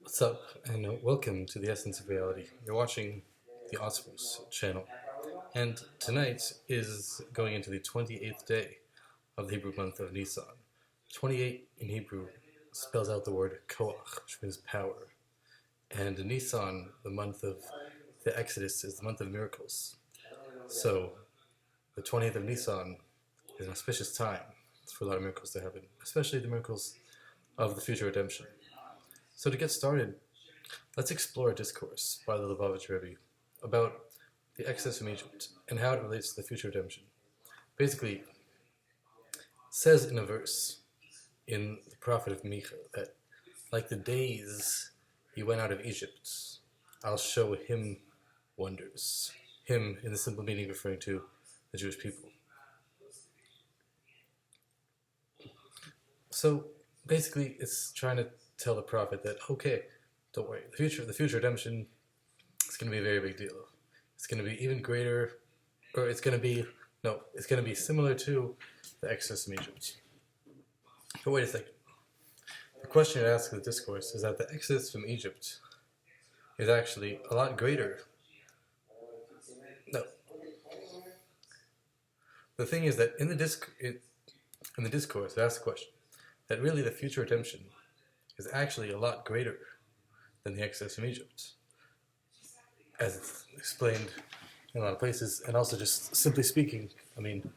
What's up, and welcome to the Essence of Reality. You're watching the Osmos channel, and tonight is going into the 28th day of the Hebrew month of Nisan. 28 in Hebrew spells out the word koach, which means power, and Nisan, the month of the Exodus, is the month of miracles. So, the 20th of Nisan is an auspicious time for a lot of miracles to happen, especially the miracles of the future redemption. So to get started, let's explore a discourse by the Lubavitch Rebbe about the Exodus from Egypt and how it relates to the future redemption. Basically, it says in a verse in the prophet of Micha that, like the days he went out of Egypt, I'll show him wonders. Him, in the simple meaning, referring to the Jewish people. So basically, it's trying to tell the prophet that, okay, don't worry, the future redemption is going to be a very big deal. It's going to be even greater, or it's going to be similar to the Exodus from Egypt. But wait a second. The question it asks in the discourse is that the Exodus from Egypt is actually a lot greater. No. The thing is that in the discourse, it asks the question that really the future redemption is actually a lot greater than the Exodus from Egypt, as it's explained in a lot of places, and also just simply speaking, I mean,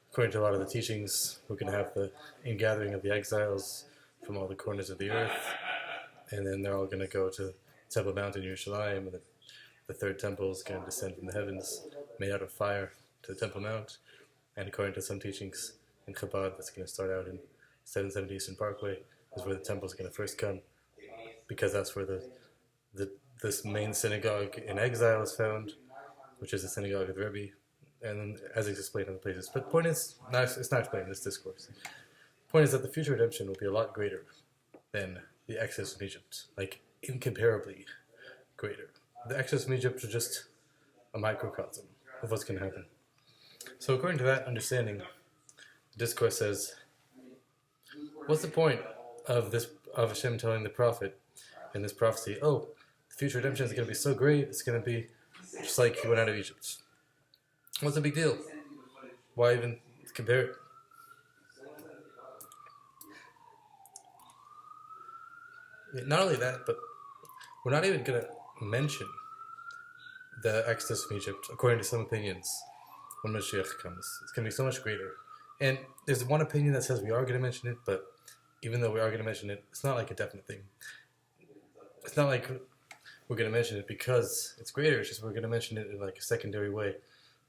according to a lot of the teachings, we're going to have the ingathering of the exiles from all the corners of the earth, and then they're all going to go to Temple Mount in Yerushalayim, and the third temple is going to descend from the heavens, made out of fire, to the Temple Mount, and according to some teachings in Chabad, that's going to start out in 770 Eastern Parkway, is where the temple is going to first come, because that's where this main synagogue in exile is found, which is the synagogue of the Rebbe, and as it's explained in the places. But the point is, it's not explained in this discourse. The point is that the future redemption will be a lot greater than the Exodus from Egypt, like incomparably greater. The Exodus from Egypt was just a microcosm of what's going to happen. So according to that understanding, the discourse says, what's the point of Hashem telling the prophet in this prophecy, oh, the future redemption is going to be so great, it's going to be just like he went out of Egypt. What's the big deal? Why even compare it? Not only that, but we're not even going to mention the Exodus from Egypt, according to some opinions, when Mashiach comes. It's going to be so much greater. And there's one opinion that says we are going to mention it, but even though we are going to mention it, it's not like a definite thing. It's not like we're going to mention it because it's greater. It's just we're going to mention it in like a secondary way,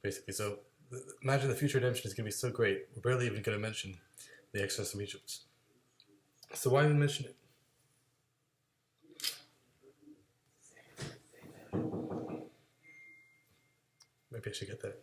basically. So imagine the future redemption is going to be so great. We're barely even going to mention the Exodus from Egypt. So why even mention it? Maybe I should get that.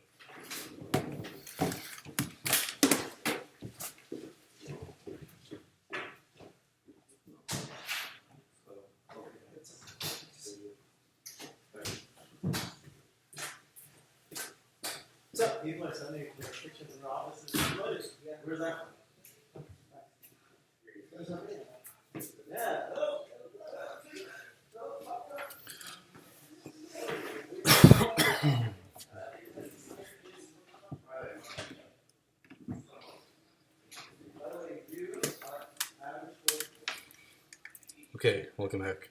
What's up? People are sending restrictions in the offices. Where's that from? Yeah. Okay, welcome back.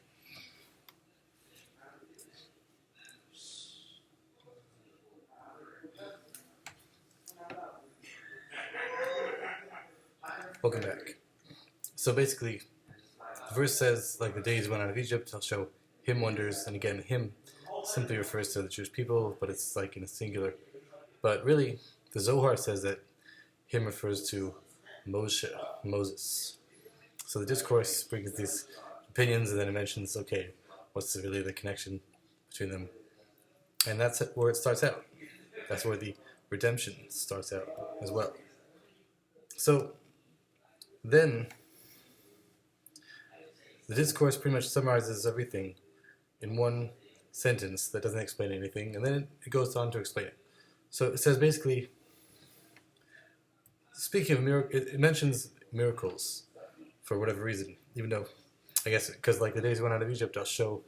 Welcome back. So basically, the verse says, like the days went out of Egypt, I'll show him wonders. And again, him simply refers to the Jewish people, but it's like in a singular. But really, the Zohar says that him refers to Moses. So the discourse brings these opinions, and then it mentions, okay, what's really the connection between them? And that's where it starts out. That's where the redemption starts out as well. So then, the discourse pretty much summarizes everything in one sentence that doesn't explain anything, and then it goes on to explain it. So it says basically, speaking of miracles, it mentions miracles for whatever reason, even though I guess because like the days we went out of Egypt, I'll show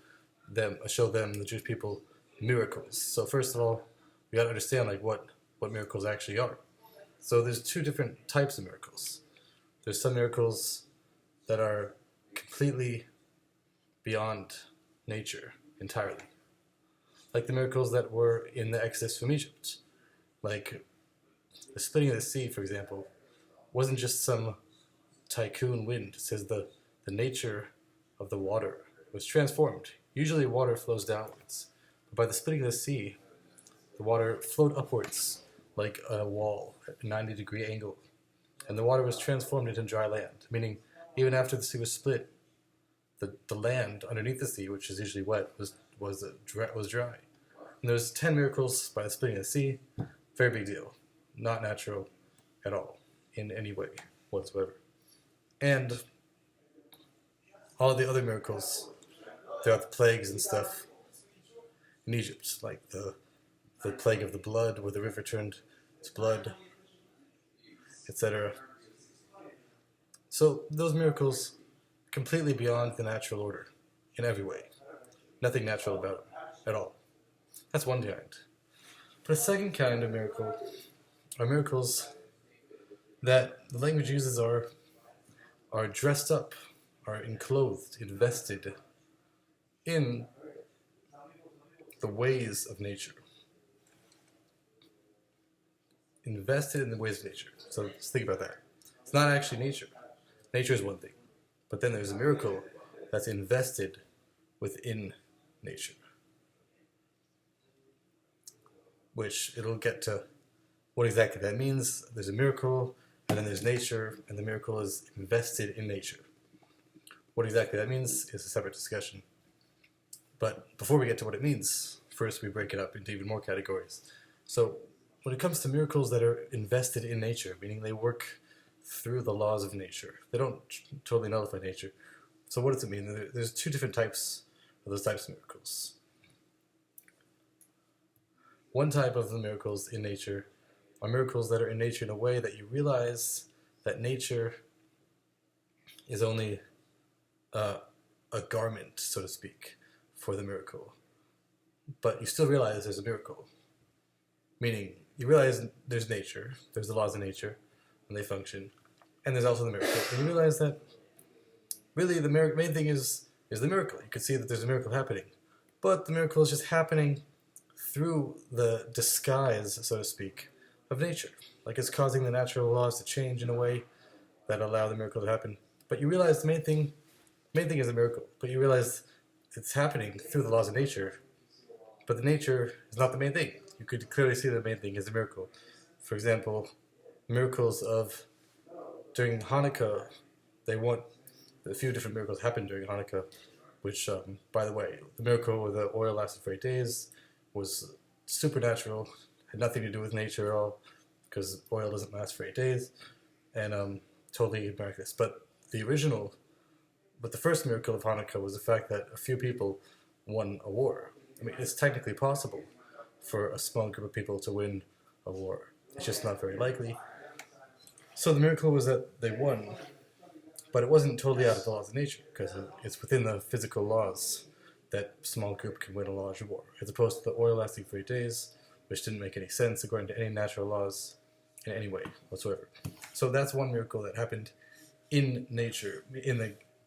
them, the Jewish people, miracles. So first of all, we got to understand like what miracles actually are. So there's two different types of miracles. There's some miracles that are completely beyond nature entirely, like the miracles that were in the Exodus from Egypt, like the splitting of the sea, for example, wasn't just some tycoon wind. It says the nature of the water was transformed. Usually water flows downwards, but by the splitting of the sea, the water flowed upwards like a wall at a 90-degree angle, and the water was transformed into dry land, meaning even after the sea was split, the land underneath the sea, which is usually wet, was dry. And there's 10 miracles by the splitting of the sea. Very big deal. Not natural at all in any way whatsoever. And all the other miracles throughout the plagues and stuff in Egypt, like the plague of the blood, where the river turned to blood, etc. So those miracles completely beyond the natural order in every way. Nothing natural about them at all. That's one kind. But a second kind of miracle are miracles that the language uses are dressed up, are enclosed, invested in the ways of nature. Invested in the ways of nature. So just think about that. It's not actually nature. Nature is one thing. But then there's a miracle that's invested within nature. Which it'll get to what exactly that means. There's a miracle, and then there's nature, and the miracle is invested in nature. What exactly that means is a separate discussion. But before we get to what it means, first we break it up into even more categories. So when it comes to miracles that are invested in nature, meaning they work through the laws of nature, they don't totally nullify nature. So what does it mean? There's two different types of those types of miracles. One type of the miracles in nature are miracles that are in nature in a way that you realize that nature is only a garment, so to speak, for the miracle. But you still realize there's a miracle. Meaning, you realize there's nature, there's the laws of nature, and they function, and there's also the miracle. And you realize that really the main thing is the miracle. You can see that there's a miracle happening. But the miracle is just happening through the disguise, so to speak, of nature. Like it's causing the natural laws to change in a way that allow the miracle to happen. But you realize the main thing is a miracle. But you realize it's happening through the laws of nature. But the nature is not the main thing. You could clearly see the main thing is a miracle. For example, miracles of during Hanukkah, a few different miracles happened during Hanukkah, which, by the way, the miracle where the oil lasted for 8 days was supernatural, had nothing to do with nature at all, because oil doesn't last for 8 days, and totally miraculous. But the first miracle of Hanukkah was the fact that a few people won a war. I mean, it's technically possible for a small group of people to win a war. It's just not very likely. So the miracle was that they won, but it wasn't totally out of the laws of nature, because it's within the physical laws that a small group can win a large war, as opposed to the oil lasting for 8 days, which didn't make any sense according to any natural laws in any way whatsoever. So that's one miracle that happened in nature,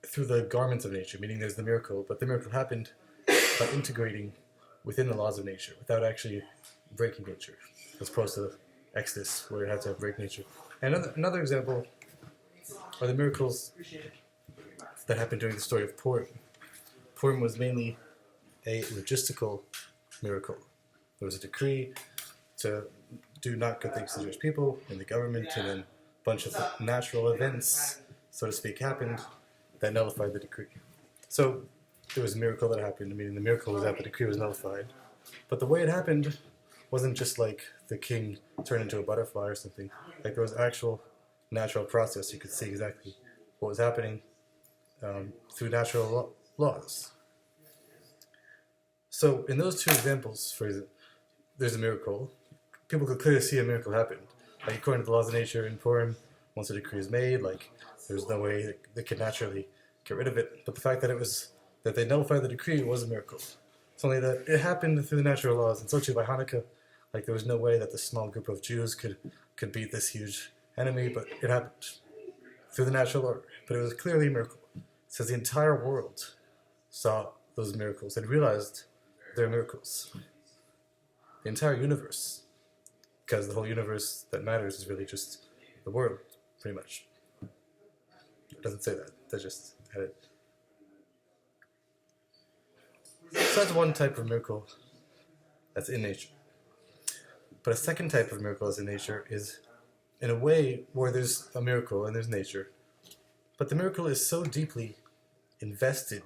through the garments of nature, meaning there's the miracle, but the miracle happened by integrating within the laws of nature, without actually breaking nature, as opposed to Exodus, where it had to break nature. And another example are the miracles that happened during the story of Purim. Purim was mainly a logistical miracle. There was a decree to do not good things to the Jewish people in the government, and then a bunch of natural events, so to speak, happened that nullified the decree. So there was a miracle that happened, meaning the miracle was that the decree was nullified. But the way it happened wasn't just like the king turned into a butterfly or something. Like there was actual natural process. You could see exactly what was happening through natural laws. So in those two examples, there's a miracle. People could clearly see a miracle happen. Like according to the laws of nature in Purim, once a decree is made, like there's no way that could naturally get rid of it. But the fact that they nullified the decree was a miracle. It's only that it happened through the natural laws, and so too by Hanukkah. Like there was no way that this small group of Jews could beat this huge enemy, but it happened through the natural order. But it was clearly a miracle. It says the entire world saw those miracles and realized they're miracles. The entire universe, because the whole universe that matters is really just the world, pretty much. It doesn't say that. They just added. So that's one type of miracle that's in nature. But a second type of miracle that's in nature is in a way where there's a miracle and there's nature, but the miracle is so deeply invested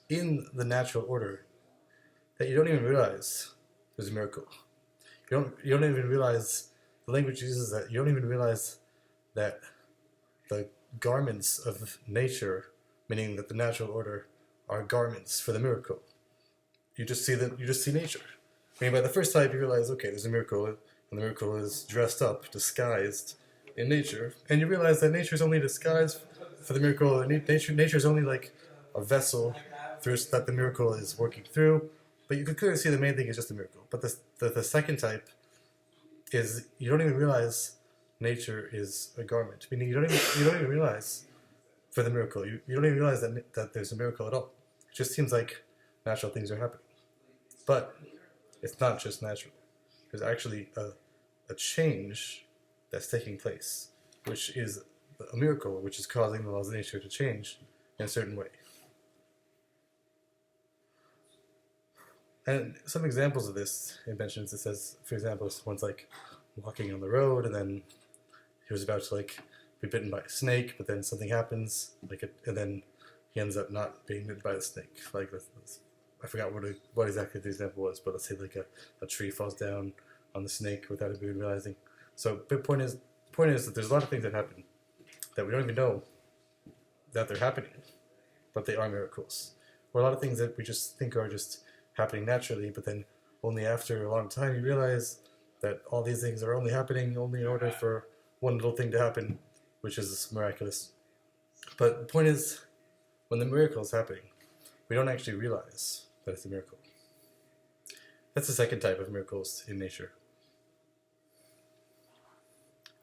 in the natural order that you don't even realize there's a miracle. You don't even realize the language uses that. You don't even realize that the garments of nature, meaning that the natural order, are garments for the miracle. You just see nature. I mean, by the first type, you realize, okay, there's a miracle, and the miracle is dressed up, disguised in nature, and you realize that nature is only disguised for the miracle. Nature is only like a vessel through that the miracle is working through. But you can clearly see the main thing is just a miracle. But the second type is you don't even realize nature is a garment. Meaning you don't even realize for the miracle. You don't even realize that there's a miracle at all. It just seems like natural things are happening. But it's not just natural. There's actually a change that's taking place, which is a miracle, which is causing the laws of nature to change in a certain way. And some examples of this, it mentions, it says, for example, someone's like walking on the road, and then he was about to like be bitten by a snake, but then something happens, and then he ends up not being bitten by the snake. Like I forgot what exactly the example was, but let's say like a tree falls down on the snake without him even realizing. So the point is that there's a lot of things that happen that we don't even know that they're happening, but they are miracles. Or a lot of things that we just think are just happening naturally, but then only after a long time you realize that all these things are only happening only in order for one little thing to happen, which is miraculous. But the point is, when the miracle is happening, we don't actually realize that it's a miracle. That's the second type of miracles in nature.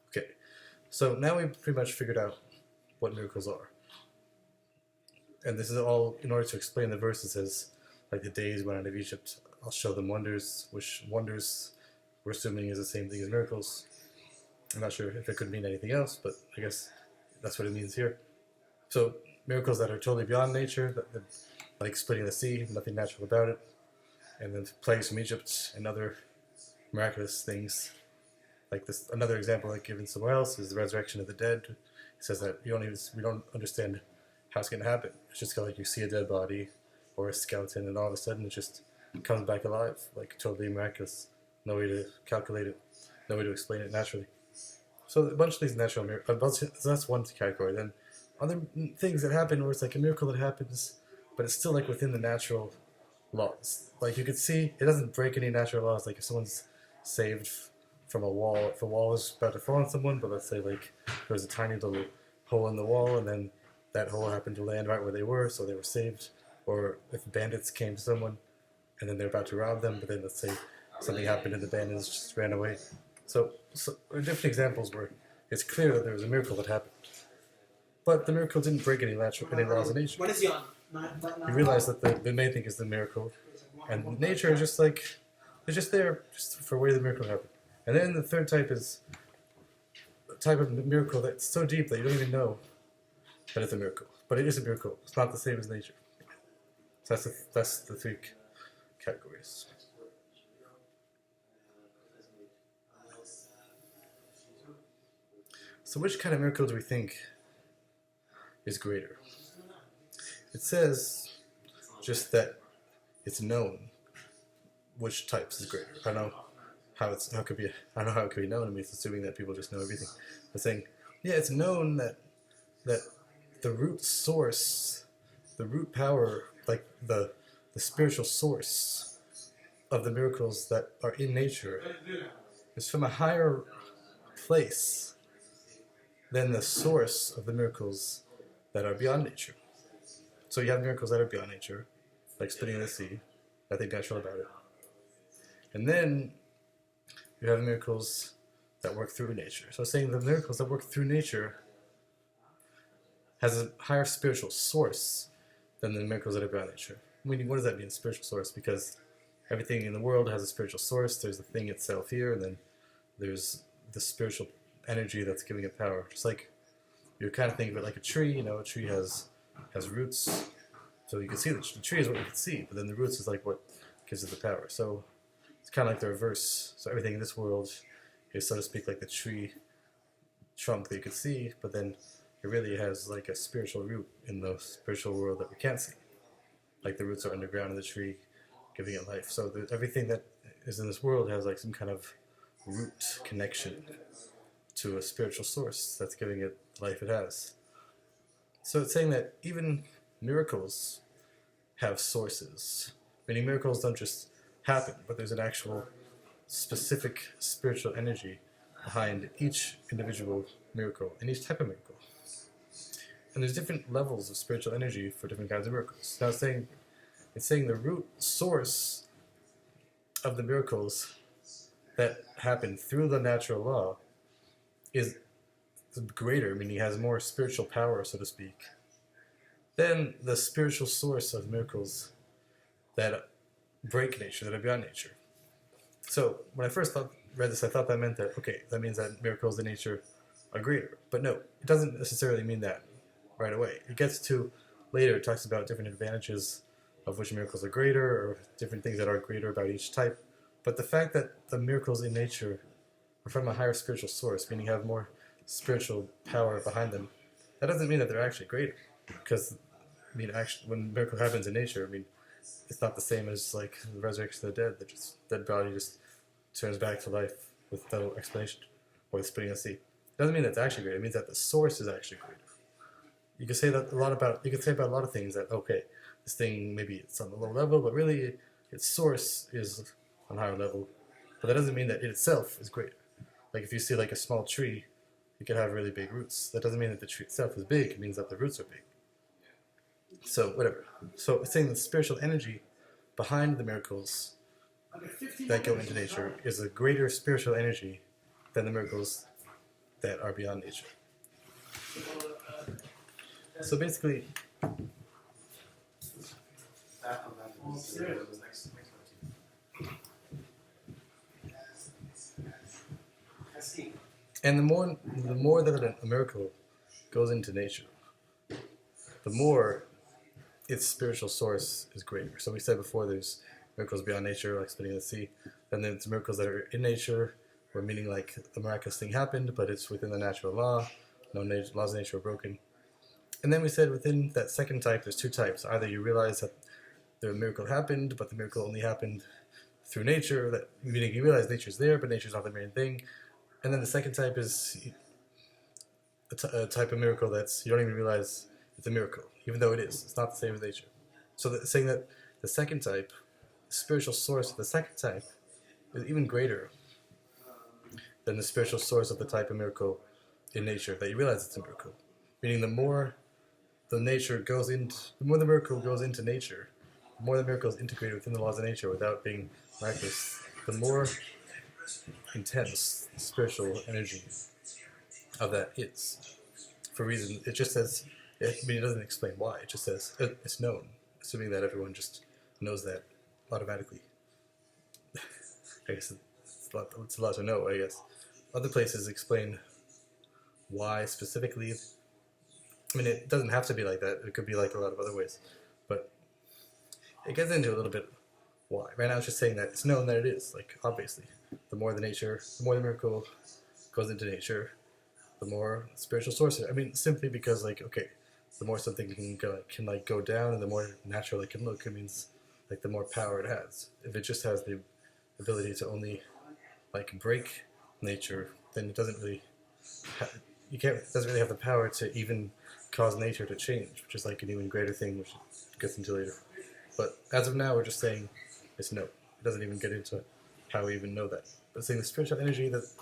Okay, so now we've pretty much figured out what miracles are. And this is all in order to explain the verse. It says, like the days went out of Egypt, I'll show them wonders, which wonders we're assuming is the same thing as miracles. I'm not sure if it could mean anything else, but I guess that's what it means here. So miracles that are totally beyond nature, like splitting the sea, nothing natural about it, and then plagues from Egypt and other miraculous things. Like this, another example like given somewhere else is the resurrection of the dead. It says that we don't understand how it's going to happen. It's just like you see a dead body or a skeleton, and all of a sudden it just comes back alive, like totally miraculous. No way to calculate it, no way to explain it naturally. So a bunch of these natural miracles, so that's one category. Then other things that happen where it's like a miracle that happens, but it's still like within the natural laws. Like you could see, it doesn't break any natural laws. Like if someone's saved from a wall, if a wall is about to fall on someone, but let's say like there was a tiny little hole in the wall, and then that hole happened to land right where they were, so they were saved. Or if bandits came to someone, and then they're about to rob them, but then let's say something happened and the bandits just ran away. So different examples where it's clear that there was a miracle that happened. But the miracle didn't break any laws of nature. What is yon? You realize that the main thing is the miracle, and nature is just like, it's just there just for where the miracle happened. And then the third type is a type of miracle that's so deep that you don't even know that it's a miracle. But it is a miracle. It's not the same as nature. So that's the three categories. So which kind of miracle do we think is greater? It says just that it's known which types is greater. I don't know how it could be known. I mean, it's assuming that people just know everything. But saying, yeah, it's known that the root source, the root power, like the spiritual source of the miracles that are in nature is from a higher place than the source of the miracles that are beyond nature. So you have miracles that are beyond nature, like splitting the sea, nothing natural about it. And then you have miracles that work through nature. So saying the miracles that work through nature has a higher spiritual source than the miracles that are beyond nature. Meaning, what does that mean, spiritual source? Because everything in the world has a spiritual source. There's the thing itself here, and then there's the spiritual energy that's giving it power. Just like you kind of think of it like a tree. A tree has roots, so you can see the tree is what you can see, but then the roots is like what gives it the power. So it's kind of like the reverse. So everything in this world is, so to speak, like the tree trunk that you can see, but then it really has like a spiritual root in the spiritual world that we can't see. Like the roots are underground in the tree, giving it life. So everything that is in this world has like some kind of root connection to a spiritual source that's giving it the life it has. So it's saying that even miracles have sources. Meaning miracles don't just happen, but there's an actual specific spiritual energy behind each individual miracle and each type of miracle. And there's different levels of spiritual energy for different kinds of miracles. Now it's saying the root source of the miracles that happen through the natural law is greater, meaning it has more spiritual power, so to speak, than the spiritual source of miracles that break nature, that are beyond nature. So when I first read this, I thought that meant that, okay, that means that miracles in nature are greater. But no, it doesn't necessarily mean that right away. It gets to later, it talks about different advantages of which miracles are greater, or different things that are greater about each type. But the fact that the miracles in nature are from a higher spiritual source, meaning have more spiritual power behind them, that doesn't mean that they're actually greater. Because, actually, when a miracle happens in nature, it's not the same as like the resurrection of the dead. Dead body just turns back to life with no explanation, or the splitting of the sea. It doesn't mean that it's actually greater. It means that the source is actually greater. You could say that you could say about a lot of things that, okay, this thing maybe it's on a low level, but really its source is on a higher level. But that doesn't mean that it itself is greater. Like if you see like a small tree, it could have really big roots. That doesn't mean that the tree itself is big. It means that the roots are big. So whatever. So it's saying the spiritual energy behind the miracles that go into nature is a greater spiritual energy than the miracles that are beyond nature. So basically, and the more that a miracle goes into nature, the more its spiritual source is greater. So we said before, there's miracles beyond nature, like splitting the sea. Then there's miracles that are in nature, where meaning like a miraculous thing happened, but it's within the natural law. No laws of nature are broken. And then we said within that second type, there's two types. Either you realize that the miracle happened, but the miracle only happened through nature, meaning you realize nature's there, but nature's not the main thing. And then the second type is a type of miracle that's, you don't even realize it's a miracle, even though it is. It's not the same as nature. So saying that the second type, the spiritual source of the second type, is even greater than the spiritual source of the type of miracle in nature, that you realize it's a miracle. Meaning the more the miracle goes into nature, the more the miracle is integrated within the laws of nature without being miraculous, the more intense spiritual energy of that is. For a reason, it just says, it doesn't explain why, it just says it's known, assuming that everyone just knows that automatically. I guess it's a lot to know, I guess. Other places explain why specifically. It doesn't have to be like that. It could be like a lot of other ways. But it gets into a little bit why. Right now it's just saying that it's known that it is, like, obviously. The more the miracle goes into nature, the more spiritual source it is. Simply because, like, okay, the more something can go down and the more natural it can look, it means, like, the more power it has. If it just has the ability to only, like, break nature, then it doesn't really doesn't really have the power to even cause nature to change, which is like an even greater thing, which gets into later. But as of now, we're just saying it's no. It doesn't even get into how we even know that. But saying the spiritual energy that's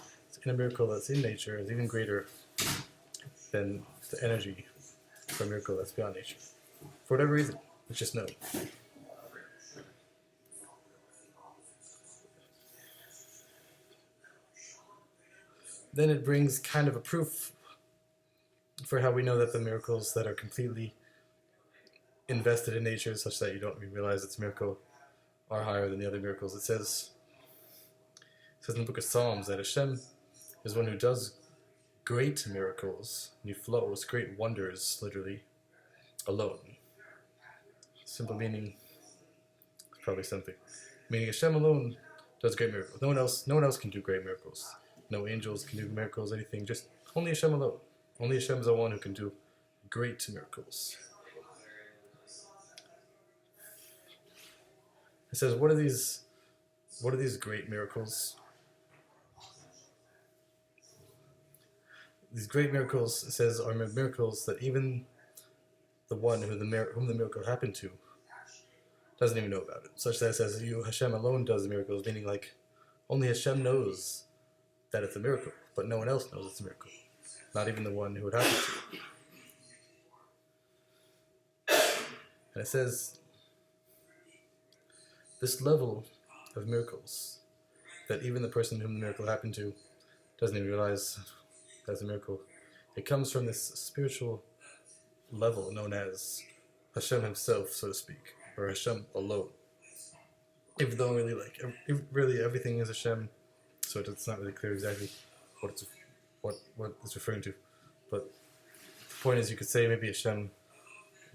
in a miracle that's in nature is even greater than the energy for a miracle that's beyond nature. For whatever reason, it's just known. Then it brings kind of a proof for how we know that the miracles that are completely invested in nature, such that you don't even realize it's a miracle, are higher than the other miracles. It says in the book of Psalms that Hashem is one who does great miracles, and he flows great wonders, literally, alone. Simple meaning, probably something. Meaning Hashem alone does great miracles. No one else can do great miracles. No angels can do miracles, anything. Just only Hashem alone. Only Hashem is the one who can do great miracles. It says, what are these great miracles? These great miracles, it says, are miracles that even the one whom the miracle happened to doesn't even know about it. Such that it says, Hashem alone does the miracles, meaning like only Hashem knows that it's a miracle, but no one else knows it's a miracle. Not even the one who it happened to. And it says, this level of miracles, that even the person whom the miracle happened to doesn't even realize that's a miracle, it comes from this spiritual level known as Hashem himself, so to speak, or Hashem alone. Even though really everything is Hashem, so it's not really clear exactly what it's referring to. But the point is, you could say maybe Hashem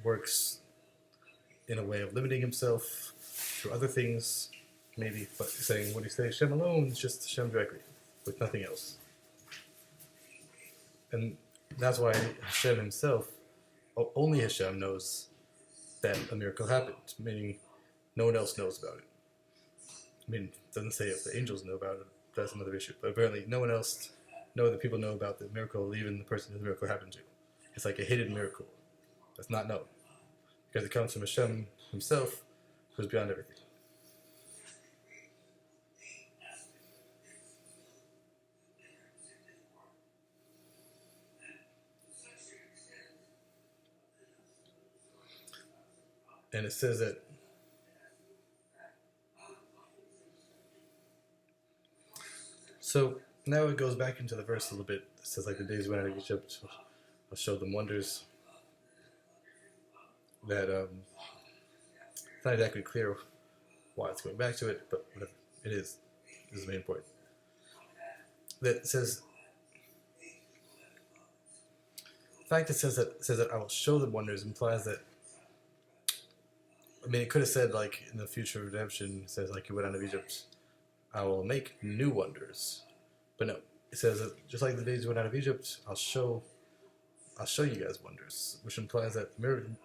works in a way of limiting himself through other things, maybe, but saying, when you say Hashem alone, it's just Hashem directly, with nothing else. And that's why Hashem himself, only Hashem knows that a miracle happened, meaning no one else knows about it. I mean, it doesn't say if the angels know about it, that's another issue, but apparently no one else, no other people know about the miracle, even the person who the miracle happened to. It's like a hidden miracle that's not known, because it comes from Hashem himself, who's beyond everything. And it says that so now it goes back into the verse a little bit. It says, like the days when out of Egypt, I'll show them wonders. That it's not exactly clear why it's going back to it, but whatever it is the main point. That says, the fact it says that I will show them wonders implies that, I mean, it could have said, like, in the future redemption, it says, like, you went out of Egypt, I will make new wonders. But no, it says that just like the days you went out of Egypt, I'll show you guys wonders, which implies that the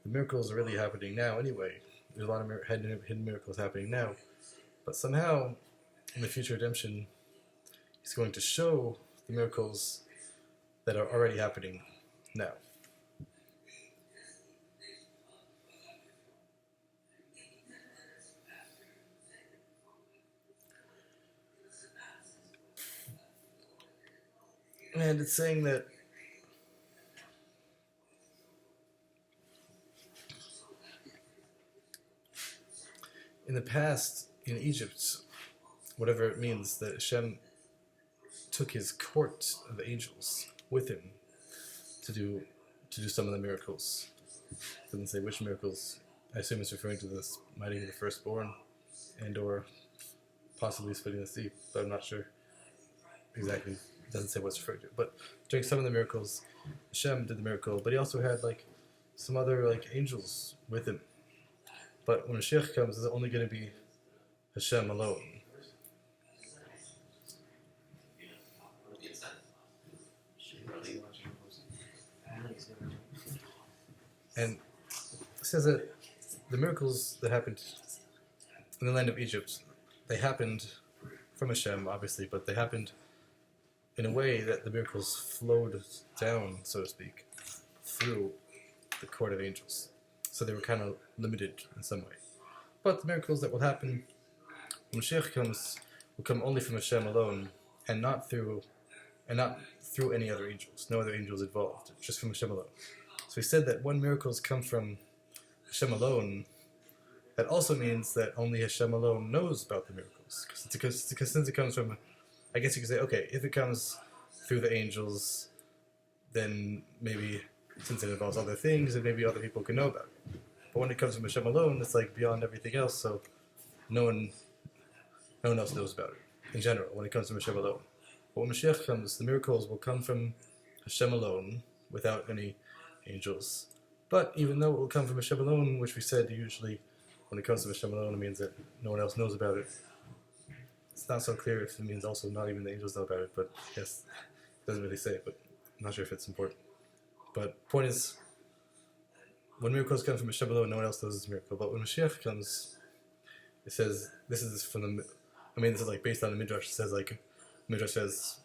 miracles are really happening now anyway. There's a lot of hidden miracles happening now. But somehow, in the future redemption, he's going to show the miracles that are already happening now. And it's saying that in the past, in Egypt, whatever it means, that Hashem took his court of angels with him to do some of the miracles. It doesn't say which miracles. I assume it's referring to this mighty the firstborn, and or possibly splitting the sea, but I'm not sure exactly. It doesn't say what's referred to. But during some of the miracles, Hashem did the miracle, but he also had like some other like angels with him. But when Mashiach comes, it's only going to be Hashem alone. And it says that the miracles that happened in the land of Egypt, they happened from Hashem, obviously, but they happened in a way that the miracles flowed down, so to speak, through the court of angels. So they were kind of limited in some way. But the miracles that will happen when Mashiach comes will come only from Hashem alone, and not through any other angels. No other angels involved, just from Hashem alone. So he said that when miracles come from Hashem alone, that also means that only Hashem alone knows about the miracles. Because since it comes from, I guess you could say, okay, if it comes through the angels, then maybe since it involves other things, then maybe other people can know about it. But when it comes from Hashem alone, it's like beyond everything else, so no one else knows about it in general when it comes from Hashem alone. But when Mashiach comes, the miracles will come from Hashem alone without any angels. But even though it will come from Hashem alone, which we said usually when it comes to Hashem alone, it means that no one else knows about it. It's not so clear if it means also not even the angels know about it, but yes, it doesn't really say, but I'm not sure if it's important. But point is, when miracles come from Hashem alone, no one else knows it's a miracle. But when Mashiach comes, it says, this is like based on the Midrash. It says Midrash says,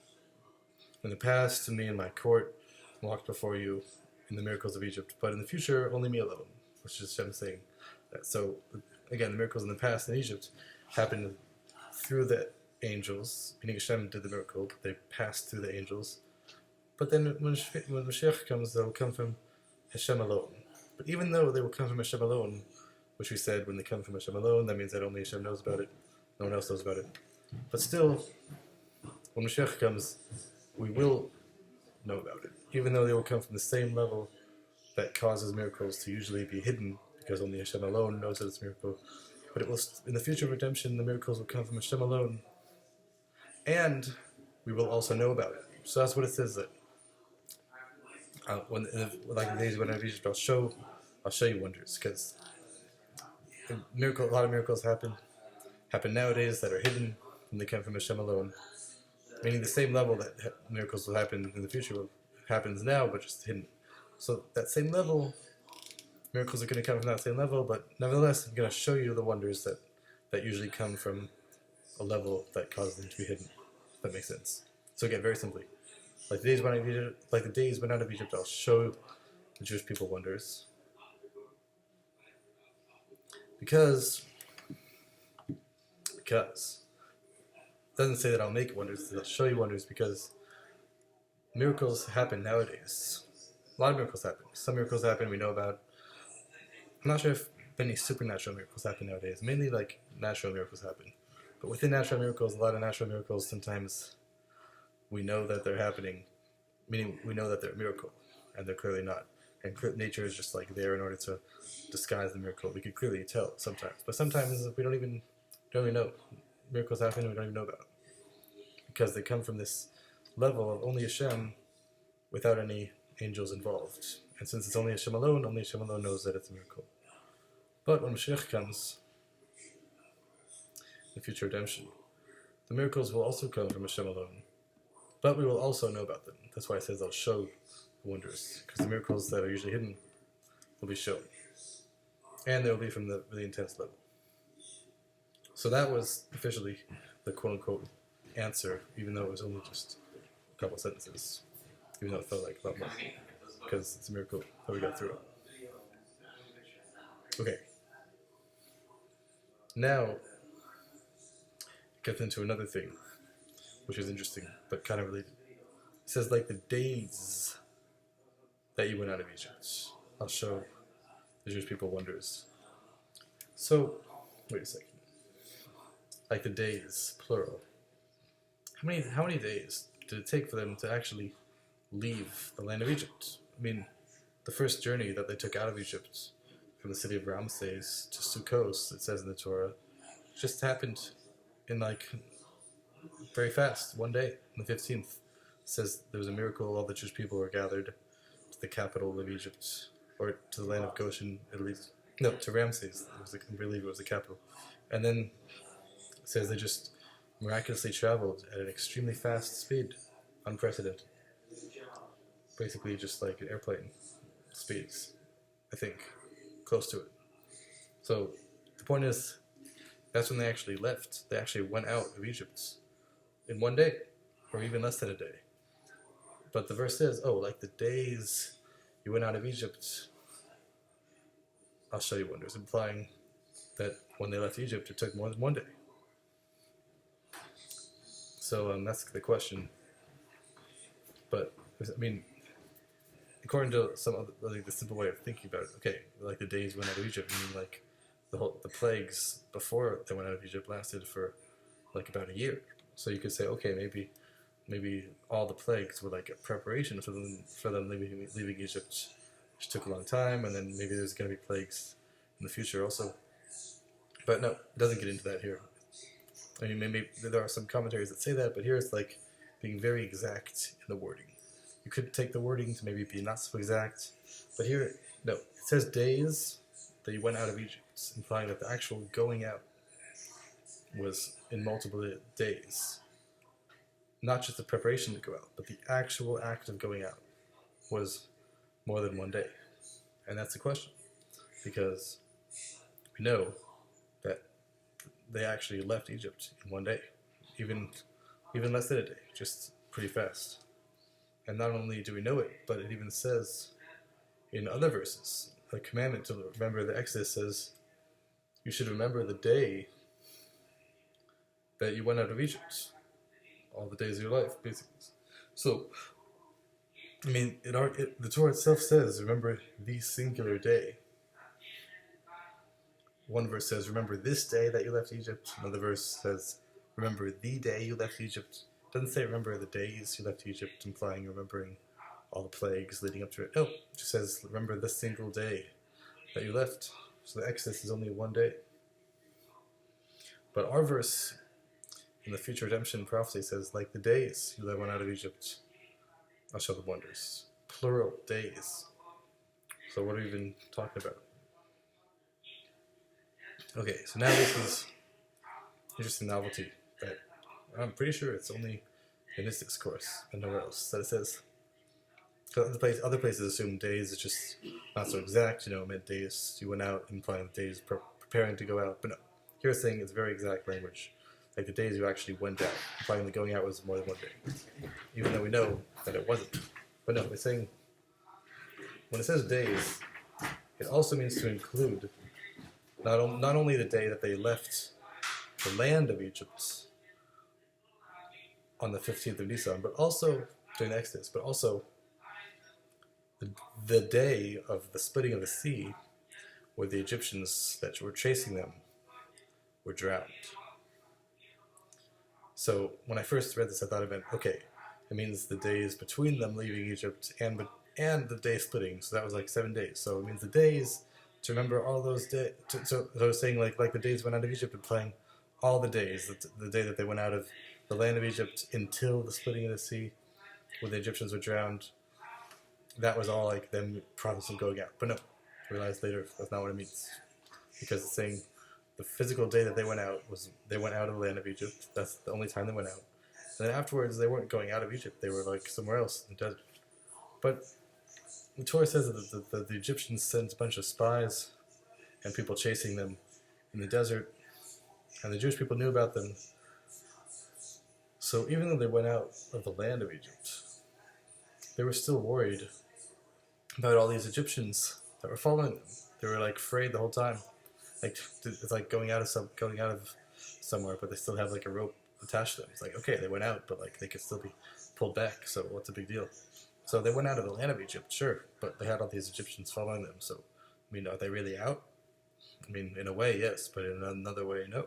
in the past, me and my court walked before you in the miracles of Egypt, but in the future, only me alone, which is Hashem saying that. So, again, the miracles in the past in Egypt happened through the angels, meaning Hashem did the miracle, they passed through the angels. But then when Mashiach comes, they'll come from Hashem alone. But even though they will come from Hashem alone, which we said when they come from Hashem alone, that means that only Hashem knows about it, no one else knows about it. But still, when Mashiach comes, we will know about it, even though they will come from the same level that causes miracles to usually be hidden, because only Hashem alone knows that it's a miracle. But it will, in the future of redemption, the miracles will come from Hashem alone, and we will also know about it. So that's what it says that like the days when I'm in Egypt, I'll show you wonders, because a lot of miracles happen nowadays that are hidden, and they come from Hashem alone. Meaning the same level that miracles will happen in the future happens now, but just hidden. So that same level, miracles are going to come from that same level, but nevertheless, I'm going to show you the wonders that usually come from a level that causes them to be hidden. If that makes sense. So again, very simply, like the days when out of Egypt, I'll show the Jewish people wonders. Because it doesn't say that I'll make wonders, I'll show you wonders, because miracles happen nowadays. A lot of miracles happen. Some miracles happen we know about. I'm not sure if many supernatural miracles happen nowadays. Mainly like natural miracles happen. But within natural miracles, a lot of natural miracles, sometimes we know that they're happening, meaning we know that they're a miracle, and they're clearly not. And nature is just like there in order to disguise the miracle. We can clearly tell sometimes. But sometimes we don't even know. Miracles happen and we don't even know about them. Because they come from this level of only Hashem without any angels involved. And since it's only Hashem alone knows that it's a miracle. But when Mashiach comes, the future redemption, the miracles will also come from Hashem alone. But we will also know about them. That's why it says I'll show the wonders. Because the miracles that are usually hidden will be shown. And they will be from the really intense level. So that was officially the quote-unquote answer, even though it was only just a couple sentences. Even though it felt like a lot more. Because it's a miracle that we got through it. Okay. Now, it gets into another thing, which is interesting, but kind of related. It says, like the days that you went out of Egypt, I'll show the Jewish people wonders. So, wait a second. Like the days, plural. How many days did it take for them to actually leave the land of Egypt? I mean, the first journey that they took out of Egypt from the city of Ramses to Sukkos, it says in the Torah, just happened in like very fast, one day, on the 15th. It says there was a miracle, all the Jewish people were gathered to the capital of Egypt, or to the land of Goshen, at least. No, to Ramses. I believe it was the capital. And then it says they just miraculously traveled at an extremely fast speed, unprecedented. Basically just like an airplane speeds, I think, close to it. So the point is, that's when they actually left. They actually went out of Egypt in one day, or even less than a day. But the verse says, oh, like the days you went out of Egypt, I'll show you wonders, implying that when they left Egypt, it took more than one day. So that's the question. But, I mean, according to some other, like the simple way of thinking about it, okay, like the days went out of Egypt, meaning like the plagues before they went out of Egypt lasted for like about a year. So you could say, okay, maybe all the plagues were like a preparation for them leaving Egypt, which took a long time, and then maybe there's going to be plagues in the future also. But no, it doesn't get into that here. I mean, maybe there are some commentaries that say that, but here it's like being very exact in the wording. You could take the wording to maybe be not so exact, but here, no, it says days that you went out of Egypt, implying that the actual going out was in multiple days. Not just the preparation to go out, but the actual act of going out was more than one day. And that's the question, because we know that they actually left Egypt in one day, even less than a day, just pretty fast. And not only do we know it, but it even says in other verses, the commandment to remember the Exodus says, you should remember the day that you went out of Egypt, all the days of your life, basically. So, I mean, the Torah itself says, remember the singular day. One verse says, remember this day that you left Egypt. Another verse says, remember the day you left Egypt. It doesn't say remember the days you left Egypt, implying remembering all the plagues leading up to it. No, it just says remember the single day that you left. So the Exodus is only one day. But our verse in the future redemption prophecy says, like the days you went out of Egypt, I'll show the wonders. Plural days. So what are we even talking about? Okay, so now this is interesting novelty that I'm pretty sure it's only in this discourse and nowhere else that it says. Other places assume days is just not so exact, it meant days you went out, implying days preparing to go out. But no, here it's saying it's very exact language, like the days you actually went out, implying the going out was more than one day, even though we know that it wasn't. But no, it's saying when it says days, it also means to include not only the day that they left the land of Egypt on the 15th of Nisan, but also during the Exodus, but also the day of the splitting of the sea, where the Egyptians that were chasing them were drowned. So when I first read this, I thought it meant, okay, it means the days between them leaving Egypt and the day splitting. So that was like 7 days. So it means the days to remember all those days. So I was saying like the days went out of Egypt, implying all the days, the day that they went out of the land of Egypt until the splitting of the sea, where the Egyptians were drowned. That was all like them process of going out. But no, I realized later that's not what it means, because it's saying the physical day that they went out was they went out of the land of Egypt. That's the only time they went out. And then afterwards, they weren't going out of Egypt. They were like somewhere else in the desert. But the Torah says that the Egyptians sent a bunch of spies and people chasing them in the desert, and the Jewish people knew about them. So even though they went out of the land of Egypt, they were still worried about all these Egyptians that were following them. They were like afraid the whole time. Like it's like going out of somewhere, but they still have like a rope attached to them. It's like, okay, they went out, but like they could still be pulled back. So what's the big deal? So they went out of the land of Egypt, sure, but they had all these Egyptians following them. So I mean, are they really out? I mean, in a way, yes, but in another way, no.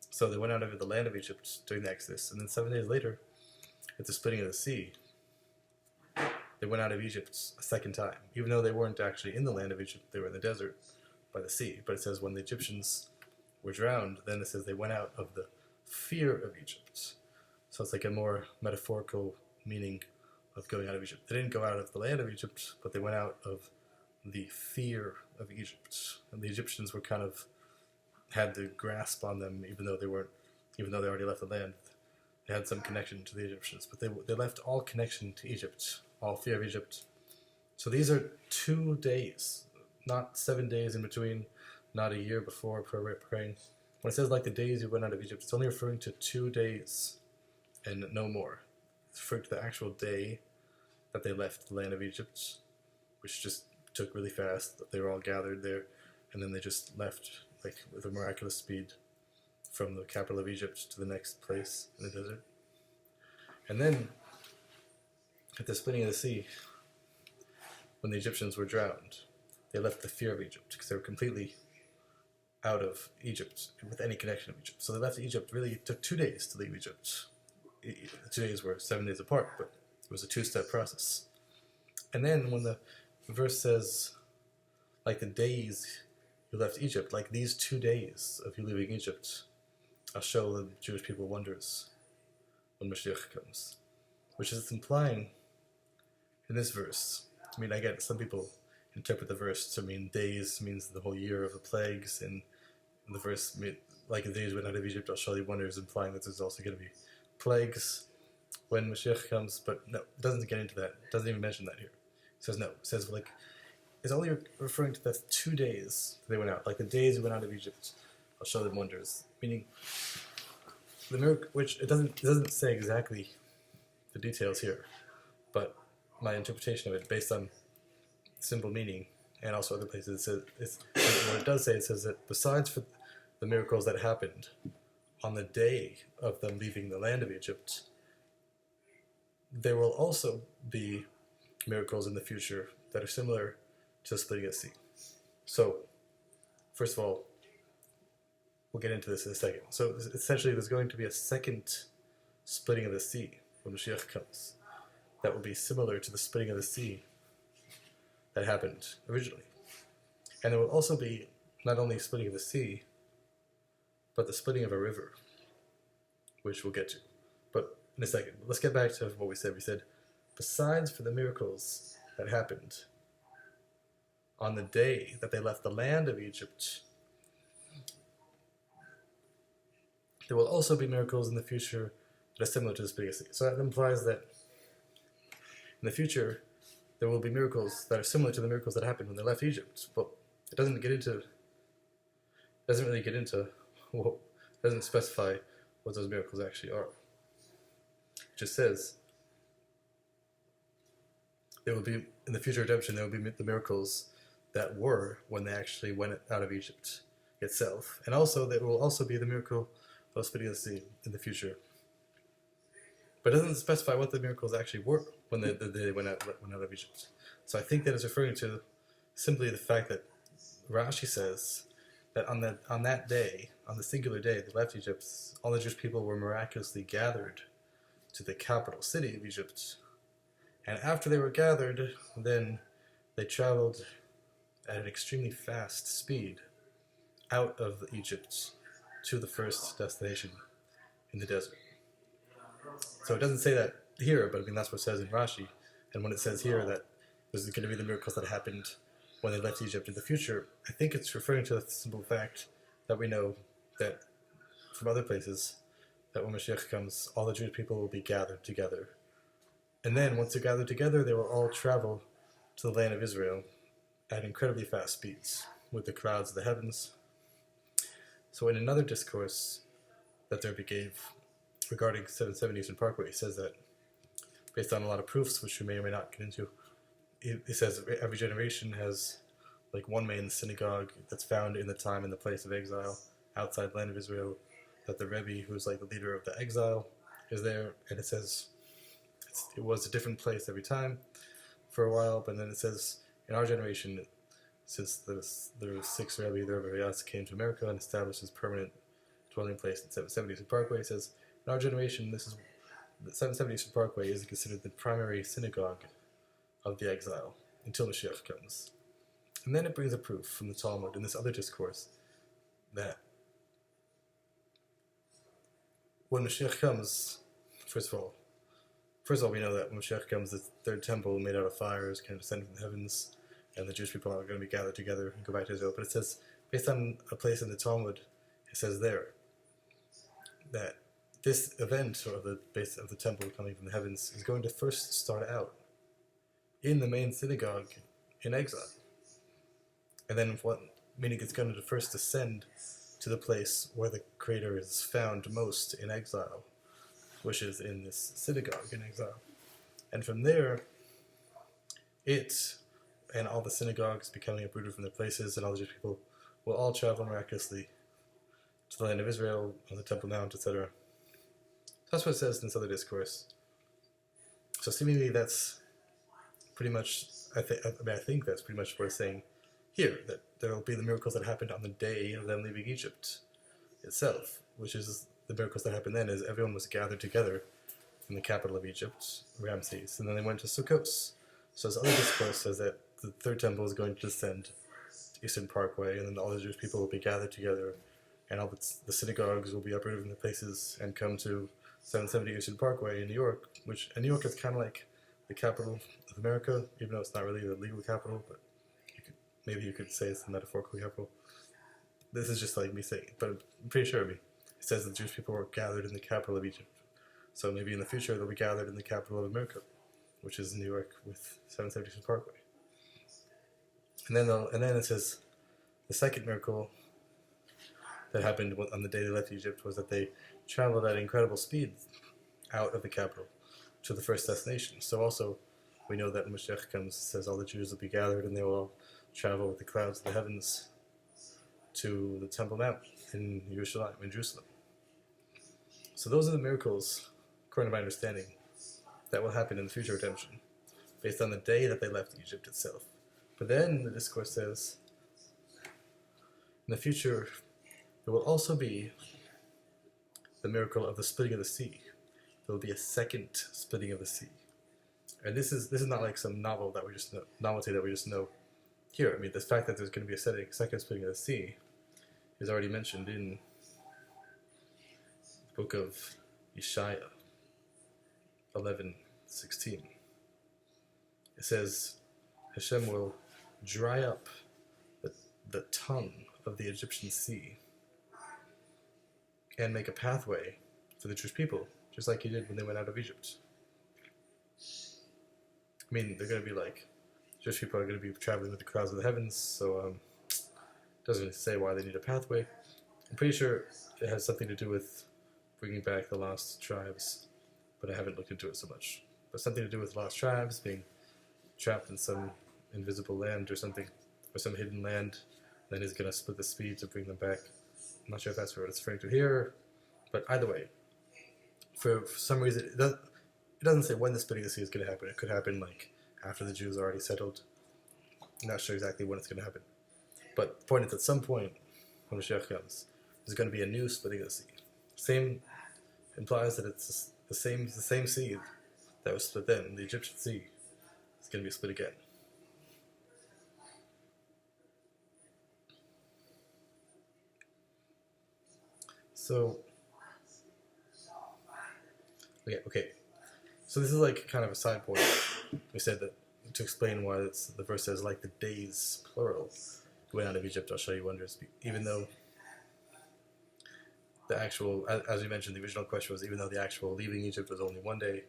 So they went out of the land of Egypt during the Exodus, and then 7 days later, at the splitting of the sea, they went out of Egypt a second time. Even though they weren't actually in the land of Egypt, they were in the desert by the sea. But it says when the Egyptians were drowned, then it says they went out of the fear of Egypt. So it's like a more metaphorical meaning of going out of Egypt. They didn't go out of the land of Egypt, but they went out of the fear of Egypt. And the Egyptians were kind of had the grasp on them, even though they already left the land. They had some connection to the Egyptians, but they left all connection to Egypt, all fear of Egypt. So these are 2 days, not 7 days in between, not a year before praying. When it says like the days you went out of Egypt, it's only referring to 2 days and no more. It's referring to the actual day that they left the land of Egypt, which just took really fast. They were all gathered there, and then they just left like with a miraculous speed from the capital of Egypt to the next place in the desert. And then, at the splitting of the sea, when the Egyptians were drowned, they left the fear of Egypt because they were completely out of Egypt with any connection of Egypt. So they left Egypt. Really, it took 2 days to leave Egypt. The 2 days were 7 days apart, but it was a 2-step process. And then when the verse says, like the days you left Egypt, like these 2 days of you leaving Egypt, I'll show the Jewish people wonders when Mashiach comes. Which is implying in this verse. I mean, I get some people interpret the verse to mean days means the whole year of the plagues, and the verse, like the days went out of Egypt, I'll show you wonders, implying that there's also going to be plagues when Mashiach comes. But no, it doesn't get into that. It doesn't even mention that here. It says no. It says like it's only referring to the 2 days they went out, like the days we went out of Egypt. I'll show them wonders, meaning the miracle. Which it doesn't say exactly the details here, but my interpretation of it, based on simple meaning and also other places, it says what it does say. It says that besides for the miracles that happened on the day of them leaving the land of Egypt, there will also be miracles in the future that are similar to the splitting of the sea. So, first of all, we'll get into this in a second. So, essentially, there's going to be a second splitting of the sea when Mashiach comes. That will be similar to the splitting of the sea that happened originally. And there will also be not only splitting of the sea, but the splitting of a river, which we'll get to. But in a second, let's get back to what we said. We said, besides for the miracles that happened on the day that they left the land of Egypt, there will also be miracles in the future that are similar to the splitting of the sea. So that implies that in the future, there will be miracles that are similar to the miracles that happened when they left Egypt. But it doesn't really get into doesn't specify what those miracles actually are. It just says there will be, in the future redemption, there will be the miracles that were when they actually went out of Egypt itself. And also, there will also be the miracle of splitting the sea in the future. But it doesn't specify what the miracles actually were when they went out of Egypt. So I think that it's referring to simply the fact that Rashi says that on that day, on the singular day they left Egypt, all the Jewish people were miraculously gathered to the capital city of Egypt. And after they were gathered, then they traveled at an extremely fast speed out of Egypt to the first destination in the desert. So it doesn't say that here, but I mean that's what it says in Rashi. And when it says here that there's going to be the miracles that happened when they left Egypt in the future, I think it's referring to the simple fact that we know that from other places, that when Mashiach comes, all the Jewish people will be gathered together. And then once they're gathered together, they will all travel to the land of Israel at incredibly fast speeds with the crowds of the heavens. So in another discourse that there gave regarding 770 Eastern Parkway, he says that based on a lot of proofs, which we may or may not get into, he says every generation has like one main synagogue that's found in the time and the place of exile outside the land of Israel, that the Rebbe, who's like the leader of the exile, is there, and it says it was a different place every time for a while, but then it says in our generation, since there were 6 Rebbe, the Rebbe Yas came to America and established his permanent dwelling place in 770 Eastern Parkway. It says in our generation, the 770 Eastern Parkway is considered the primary synagogue of the exile until Mashiach comes. And then it brings a proof from the Talmud in this other discourse that when Mashiach comes, first of all, we know that when Mashiach comes, the third temple made out of fire is going to descend from the heavens, and the Jewish people are going to be gathered together and go back to Israel. But it says, based on a place in the Talmud, it says there that this event, or the base of the temple coming from the heavens, is going to first start out in the main synagogue in exile. And then meaning it's going to first descend to the place where the Creator is found most in exile, which is in this synagogue in exile. And from there, it and all the synagogues becoming uprooted from their places, and all the Jewish people will all travel miraculously to the land of Israel, on the Temple Mount, etc. That's what it says in this other discourse. So seemingly that's pretty much, I think that's pretty much what it's saying here, that there will be the miracles that happened on the day of them leaving Egypt itself, which is the miracles that happened then, is everyone was gathered together in the capital of Egypt, Ramses, and then they went to Sukkot. So this other discourse says that the third temple is going to descend to Eastern Parkway, and then all the Jewish people will be gathered together, and all the synagogues will be uprooted from the places and come to 770 Eastern Parkway in New York, and New York is kind of like the capital of America, even though it's not really the legal capital, but maybe you could say it's the metaphorical capital. This is just like me saying it, but I'm pretty sure it says that Jewish people were gathered in the capital of Egypt. So maybe in the future they'll be gathered in the capital of America, which is New York with 770 Eastern Parkway. And then it says the second miracle that happened on the day they left Egypt was that they traveled at incredible speed out of the capital to the first destination. So also, we know that when Mashiach comes, it says all the Jews will be gathered and they will all travel with the clouds of the heavens to the Temple Mount in Jerusalem. So those are the miracles, according to my understanding, that will happen in the future redemption, based on the day that they left Egypt itself. But then the discourse says, in the future, there will also be the miracle of the splitting of the sea. There will be a second splitting of the sea. And this is not like some novelty that we just know here. I mean, the fact that there's going to be a second splitting of the sea is already mentioned in the book of Yeshaya 11:16. It says, Hashem will dry up the tongue of the Egyptian sea and make a pathway for the Jewish people, just like he did when they went out of Egypt. I mean, they're going to be like, Jewish people are going to be traveling with the clouds of the heavens, so it doesn't really say why they need a pathway. I'm pretty sure it has something to do with bringing back the lost tribes, but I haven't looked into it so much. But something to do with lost tribes being trapped in some invisible land or something, or some hidden land, then he's going to split the sea to bring them back. I'm not sure if that's what it's referring to here, but either way, for some reason, it doesn't say when the splitting of the sea is going to happen. It could happen like after the Jews are already settled. I'm not sure exactly when it's going to happen. But the point is, at some point, when Mashiach comes, there's going to be a new splitting of the sea. Same implies that it's the same sea that was split then. The Egyptian sea is going to be split again. So, okay. So this is like kind of a side point. We said that to explain why the verse says, like the days, plural, went out of Egypt, I'll show you wonders. Even though the actual, as we mentioned, the original question was, even though the actual leaving Egypt was only one day,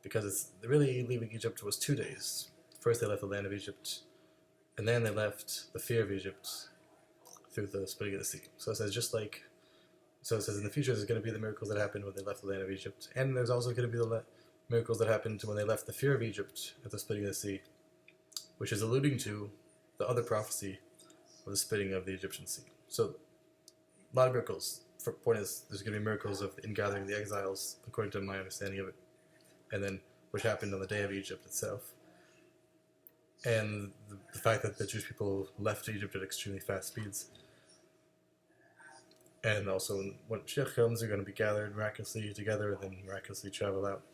because it's really leaving Egypt was 2 days. First they left the land of Egypt, and then they left the fear of Egypt through the splitting of the sea. So it says it says in the future there's going to be the miracles that happened when they left the land of Egypt, and there's also going to be the miracles that happened when they left the fear of Egypt at the splitting of the sea, which is alluding to the other prophecy of the splitting of the Egyptian sea. So a lot of miracles. The point is, there's going to be miracles of ingathering the exiles, according to my understanding of it, and then which happened on the day of Egypt itself. And the fact that the Jewish people left Egypt at extremely fast speeds. And also, when Mashiach comes, they're going to be gathered miraculously together and then miraculously travel out.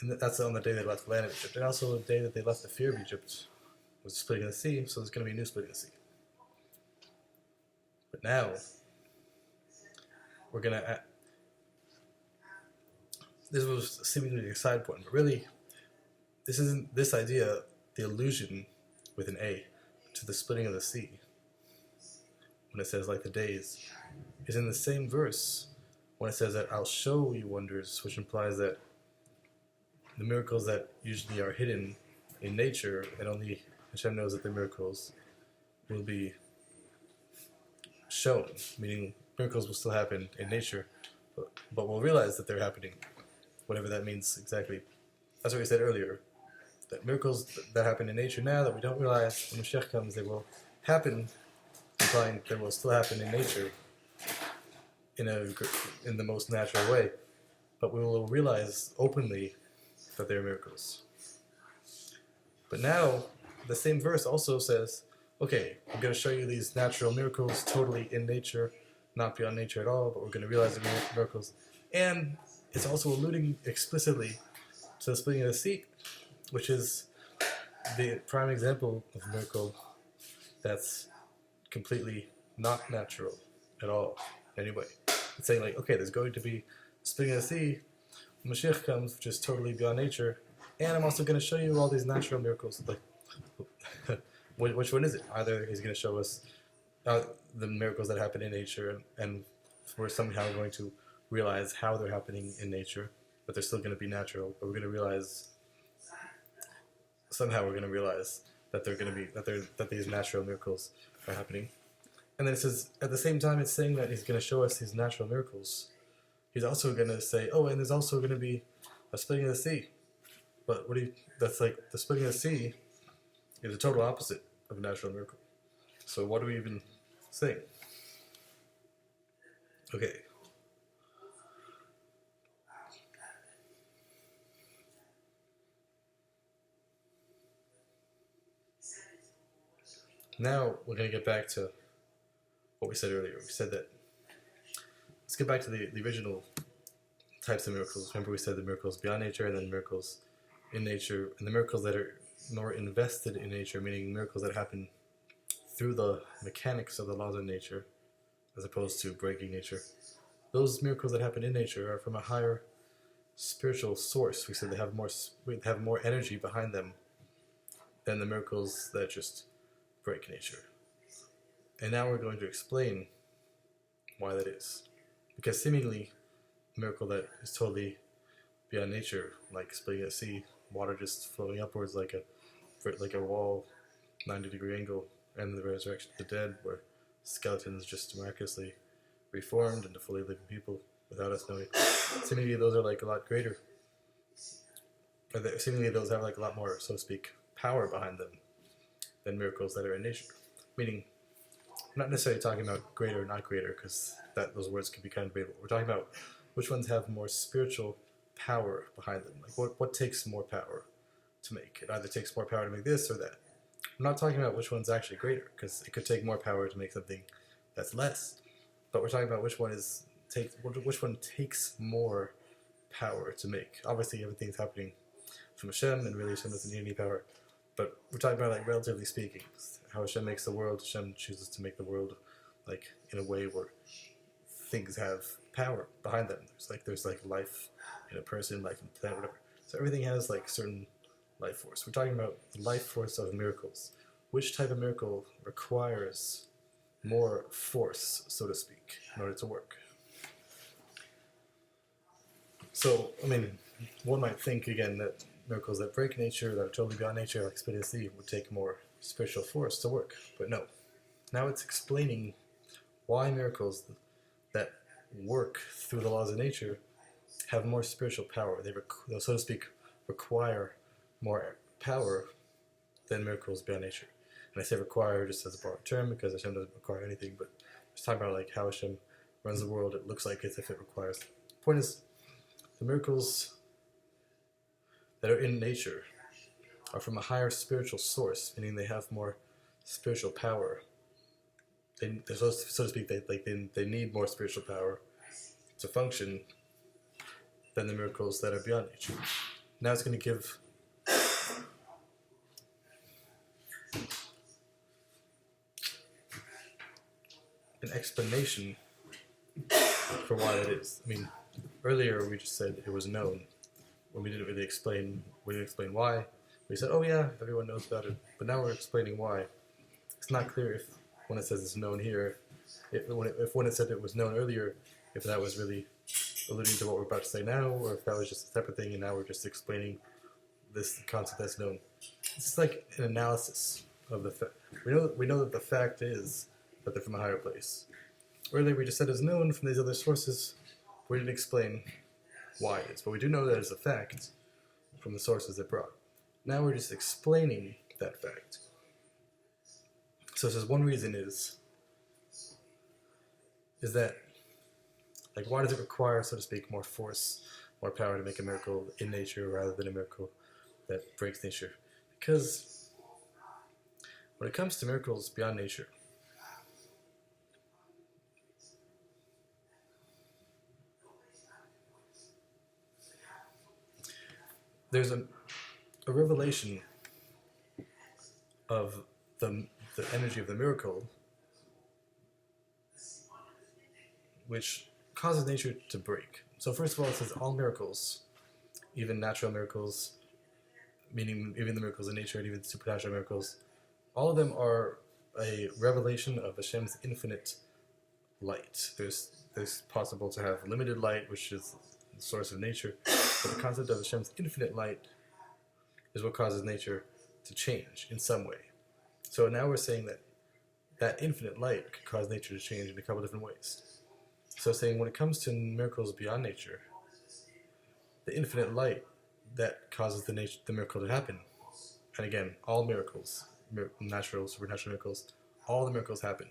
And that's on the day they left the land of Egypt. And also the day that they left the fear of Egypt was the splitting of the sea, so there's going to be a new splitting of the sea. But now, we're going to... This was seemingly a side point, but really, this idea, the allusion with an A, to the splitting of the sea, when it says, like the days, is in the same verse when it says that I'll show you wonders, which implies that the miracles that usually are hidden in nature, and only Hashem knows that the miracles will be shown, meaning miracles will still happen in nature, but we'll realize that they're happening, whatever that means exactly. That's what we said earlier, that miracles that happen in nature now that we don't realize, when Mashiach comes, they will happen, implying they will still happen in nature in the most natural way, but we will realize openly that they're miracles. But now, the same verse also says, okay, I'm going to show you these natural miracles totally in nature, not beyond nature at all, but we're going to realize the miracles. And it's also alluding explicitly to the splitting of the sea, which is the prime example of a miracle that's completely not natural at all, anyway. It's saying, like, okay, there's going to be splitting of the sea, Mashiach comes, which is totally beyond nature, and I'm also going to show you all these natural miracles. Like, which one is it? Either he's going to show us the miracles that happen in nature, and we're somehow going to realize how they're happening in nature, but they're still going to be natural. But we're going to realize somehow that they're going to be that these natural miracles are happening. And then it says at the same time it's saying that he's going to show us these natural miracles. He's also going to say, oh, and there's also going to be a splitting of the sea. But that's like the splitting of the sea is the total opposite of a natural miracle. So what are we even saying? Okay. Now we're going to get back to what we said earlier. We said that, let's get back to the original types of miracles. Remember we said the miracles beyond nature and then miracles in nature, and the miracles that are more invested in nature, meaning miracles that happen through the mechanics of the laws of nature as opposed to breaking nature. Those miracles that happen in nature are from a higher spiritual source. We said they have more energy behind them than the miracles that just break nature. And now we're going to explain why that is. Because seemingly, a miracle that is totally beyond nature, like splitting a sea, water just flowing upwards like a wall, 90-degree angle, and the resurrection of the dead, where skeletons just miraculously reformed into fully living people without us knowing. Seemingly those are like a lot greater. Seemingly those have like a lot more, so to speak, power behind them than miracles that are in nature. Meaning, I'm not necessarily talking about greater or not greater, because those words can be kind of debatable. We're talking about which ones have more spiritual power behind them. Like what takes more power to make? It either takes more power to make this or that. I'm not talking about which one's actually greater, because it could take more power to make something that's less. But we're talking about which one takes more power to make. Obviously, everything's happening from Hashem, and really Hashem doesn't need any power. But we're talking about, like, relatively speaking, how Hashem makes the world. Hashem chooses to make the world, like, in a way where things have power behind them. There's life in a person, life in a plant, whatever. So everything has, like, certain life force. We're talking about the life force of miracles. Which type of miracle requires more force, so to speak, in order to work? So, I mean, one might think, again, that miracles that break nature, that are totally beyond nature, like splitting the sea, would take more spiritual force to work. But no. Now it's explaining why miracles that work through the laws of nature have more spiritual power. They, so to speak, require more power than miracles beyond nature. And I say require just as a broad term, because Hashem doesn't require anything, but just talking about like how Hashem runs the world, it looks like as if it requires. The point is, the miracles that are in nature are from a higher spiritual source, meaning they have more spiritual power. So to speak, they need more spiritual power to function than the miracles that are beyond nature. Now it's going to give an explanation for why that is. I mean, earlier we just said it was known. When we didn't explain why. We said, oh yeah, everyone knows about it. But now we're explaining why. It's not clear if when it says it's known here, if when it said it was known earlier, if that was really alluding to what we're about to say now, or if that was just a separate thing and now we're just explaining this concept that's known. It's like an analysis of the fact. We know that the fact is that they're from a higher place. Earlier we just said it's known from these other sources. We didn't explain why it is, but we do know that it's a fact from the sources it brought. Now we're just explaining that fact. So it says one reason is that, like, why does it require, so to speak, more force, more power to make a miracle in nature rather than a miracle that breaks nature? Because when it comes to miracles beyond nature, there's a revelation of the energy of the miracle, which causes nature to break. So first of all, it says all miracles, even natural miracles, meaning even the miracles in nature and even supernatural miracles, all of them are a revelation of Hashem's infinite light. There's possible to have limited light, which is the source of nature, but the concept of Hashem's infinite light is what causes nature to change in some way. So now we're saying that infinite light could cause nature to change in a couple different ways. So saying when it comes to miracles beyond nature, the infinite light that causes the miracle to happen, and again, all miracles, natural, supernatural miracles, all the miracles happen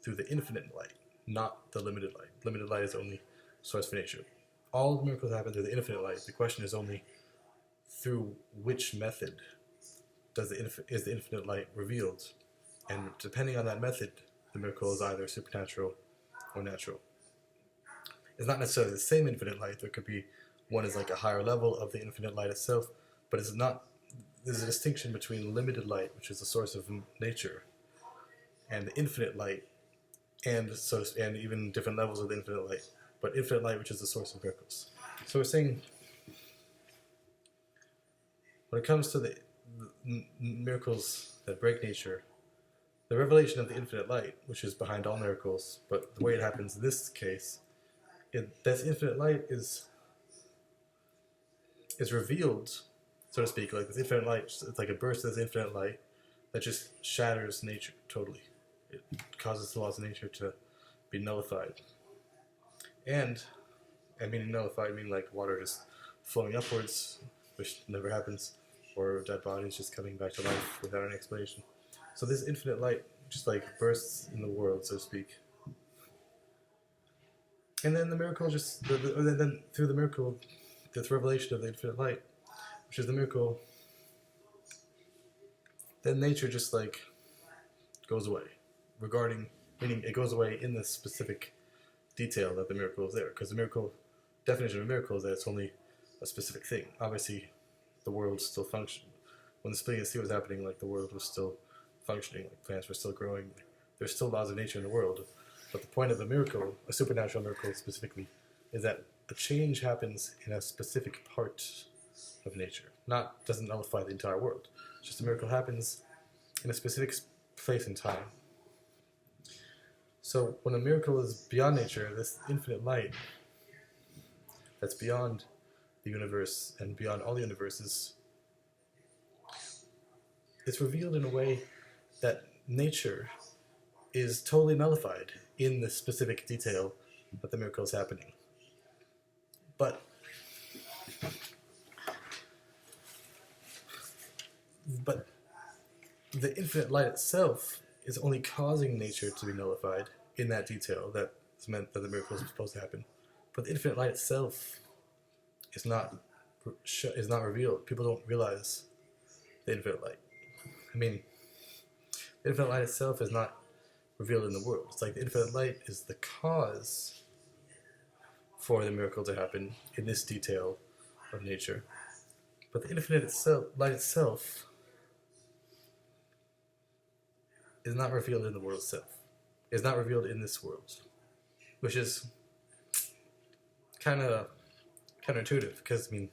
through the infinite light, not the limited light. Limited light is only source for nature. All the miracles happen through the infinite light. The question is only through which method is the infinite light revealed, and depending on that method, the miracle is either supernatural or natural. It's not necessarily the same infinite light. There could be one is like a higher level of the infinite light itself, but it's not. There's a distinction between limited light, which is the source of nature, and the infinite light, and even different levels of the infinite light. But infinite light, which is the source of miracles. So we're saying when it comes to the miracles that break nature, the revelation of the infinite light, which is behind all miracles, but the way it happens in this case, that infinite light is revealed, so to speak, like this infinite light. It's like a burst of this infinite light that just shatters nature totally. It causes the laws of nature to be nullified. And meaning nullified, meaning like water just flowing upwards, which never happens, or dead bodies just coming back to life without any explanation. So this infinite light just like bursts in the world, so to speak. And then the miracle then through the miracle, this revelation of the infinite light, which is the miracle, then nature just like goes away. Meaning it goes away in the specific detail that the miracle is there. Because the miracle, definition of a miracle is that it's only a specific thing. Obviously, the world still functioned. When the splitting of the sea was happening, like the world was still functioning, like plants were still growing. There's still laws of nature in the world. But the point of the miracle, a supernatural miracle specifically, is that a change happens in a specific part of nature. Doesn't nullify the entire world. It's just a miracle happens in a specific place and time. So when a miracle is beyond nature, this infinite light that's beyond the universe and beyond all the universes, it's revealed in a way that nature is totally nullified in the specific detail that the miracle is happening. But the infinite light itself is only causing nature to be nullified in that detail that is meant that the miracle is supposed to happen. But the infinite light itself is not revealed. People don't realize the infinite light. I mean, the infinite light itself is not revealed in the world. It's like the infinite light is the cause for the miracle to happen in this detail of nature. But the infinite light itself is not revealed in the world itself. Is not revealed in this world, which is kind of counterintuitive. Because I mean,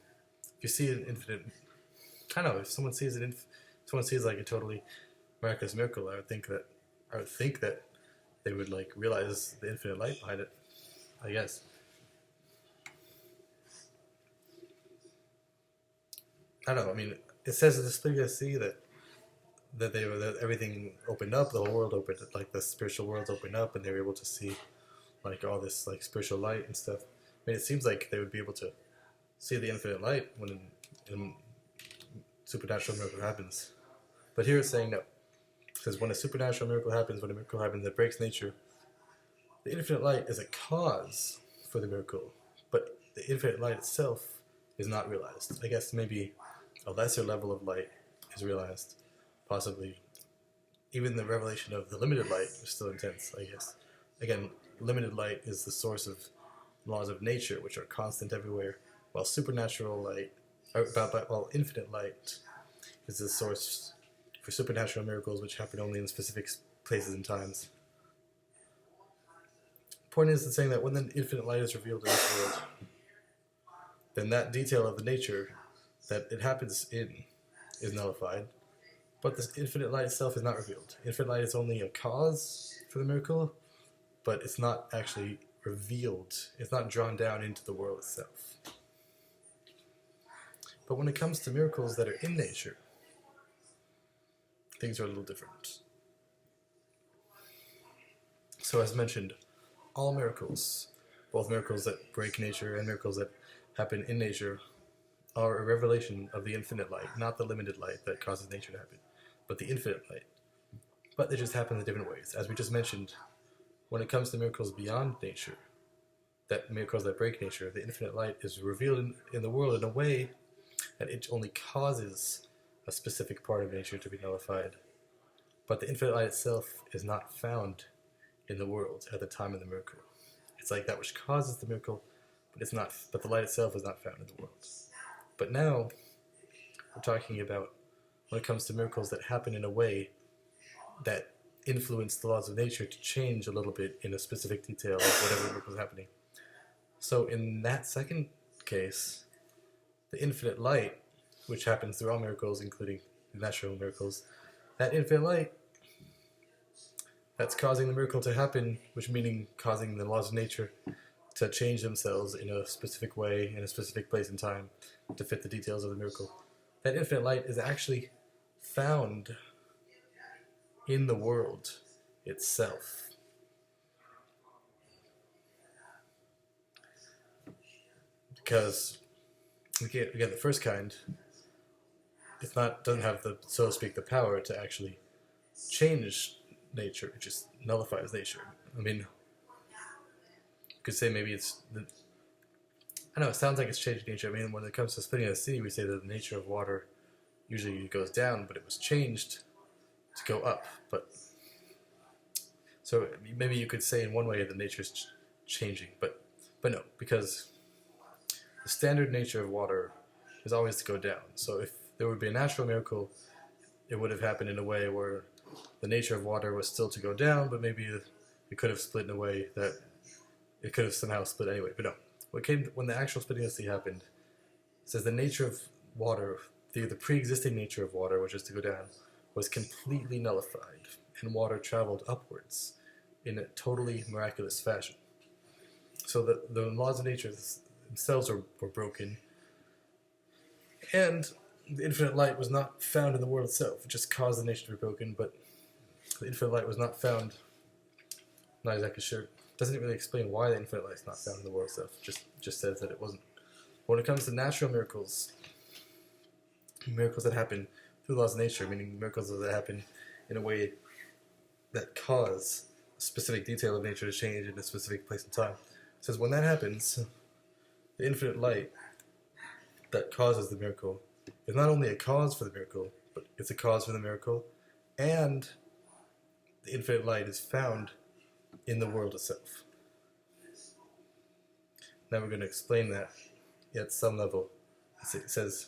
if you see an infinite, I don't know, if someone sees like a totally miraculous miracle, I would think that they would like realize the infinite light behind it, I guess. I don't know. I mean, it says in the split of the sea that everything opened up, the whole world opened, like the spiritual worlds opened up, and they were able to see like all this like spiritual light and stuff. I mean, it seems like they would be able to see the infinite light when in supernatural miracle happens. But here it's saying no. It says when a supernatural miracle happens, when a miracle happens that breaks nature, the infinite light is a cause for the miracle, but the infinite light itself is not realized. I guess maybe a lesser level of light is realized, possibly even the revelation of the limited light is still intense, I guess. Again, limited light is the source of laws of nature, which are constant everywhere, while supernatural light, while infinite light is the source for supernatural miracles which happen only in specific places and times. Point is in saying that when the infinite light is revealed in this world, then that detail of the nature that it happens in is nullified, but this infinite light itself is not revealed. Infinite light is only a cause for the miracle, but it's not actually revealed. It's not drawn down into the world itself. But when it comes to miracles that are in nature, things are a little different. So as mentioned, all miracles, both miracles that break nature and miracles that happen in nature, are a revelation of the infinite light, not the limited light that causes nature to happen, but the infinite light. But they just happen in different ways. As we just mentioned, when it comes to miracles beyond nature, that miracles that break nature, the infinite light is revealed in the world in a way that it only causes a specific part of nature to be nullified. But the infinite light itself is not found in the world at the time of the miracle. It's like that which causes the miracle, but the light itself is not found in the world. But now, we're talking about when it comes to miracles that happen in a way that influence the laws of nature to change a little bit in a specific detail of whatever miracle is happening. So in that second case, the infinite light, which happens through all miracles, including natural miracles, that infinite light that's causing the miracle to happen, which meaning causing the laws of nature to change themselves in a specific way, in a specific place and time, to fit the details of the miracle. That infinite light is actually found in the world itself. Because, again, the first kind, doesn't have the, so to speak, the power to actually change nature. It just nullifies nature. I mean, you could say maybe it's I know it sounds like it's changing nature. I mean, when it comes to splitting the sea, we say that the nature of water usually goes down, but it was changed to go up. But so maybe you could say in one way that nature's changing, but no, because the standard nature of water is always to go down. So if there would be a natural miracle, it would have happened in a way where the nature of water was still to go down, but maybe it could have split in a way that it could have somehow split anyway. But no, when the actual splitting of the sea happened, it says the nature of water, the pre-existing nature of water, which is to go down, was completely nullified, and water traveled upwards in a totally miraculous fashion. So the laws of nature themselves were broken, and the infinite light was not found in the world itself. It just caused the nature to be broken, but the infinite light was not found. Not exactly sure. Doesn't really explain why the infinite light is not found in the world itself. Just says that it wasn't. When it comes to natural miracles that happen through the laws of nature, meaning miracles that happen in a way that cause a specific detail of nature to change in a specific place and time. It says when that happens, the infinite light that causes the miracle is not only a cause for the miracle, but it's a cause for the miracle, and the infinite light is found in the world itself. Now we're going to explain that at some level. It says,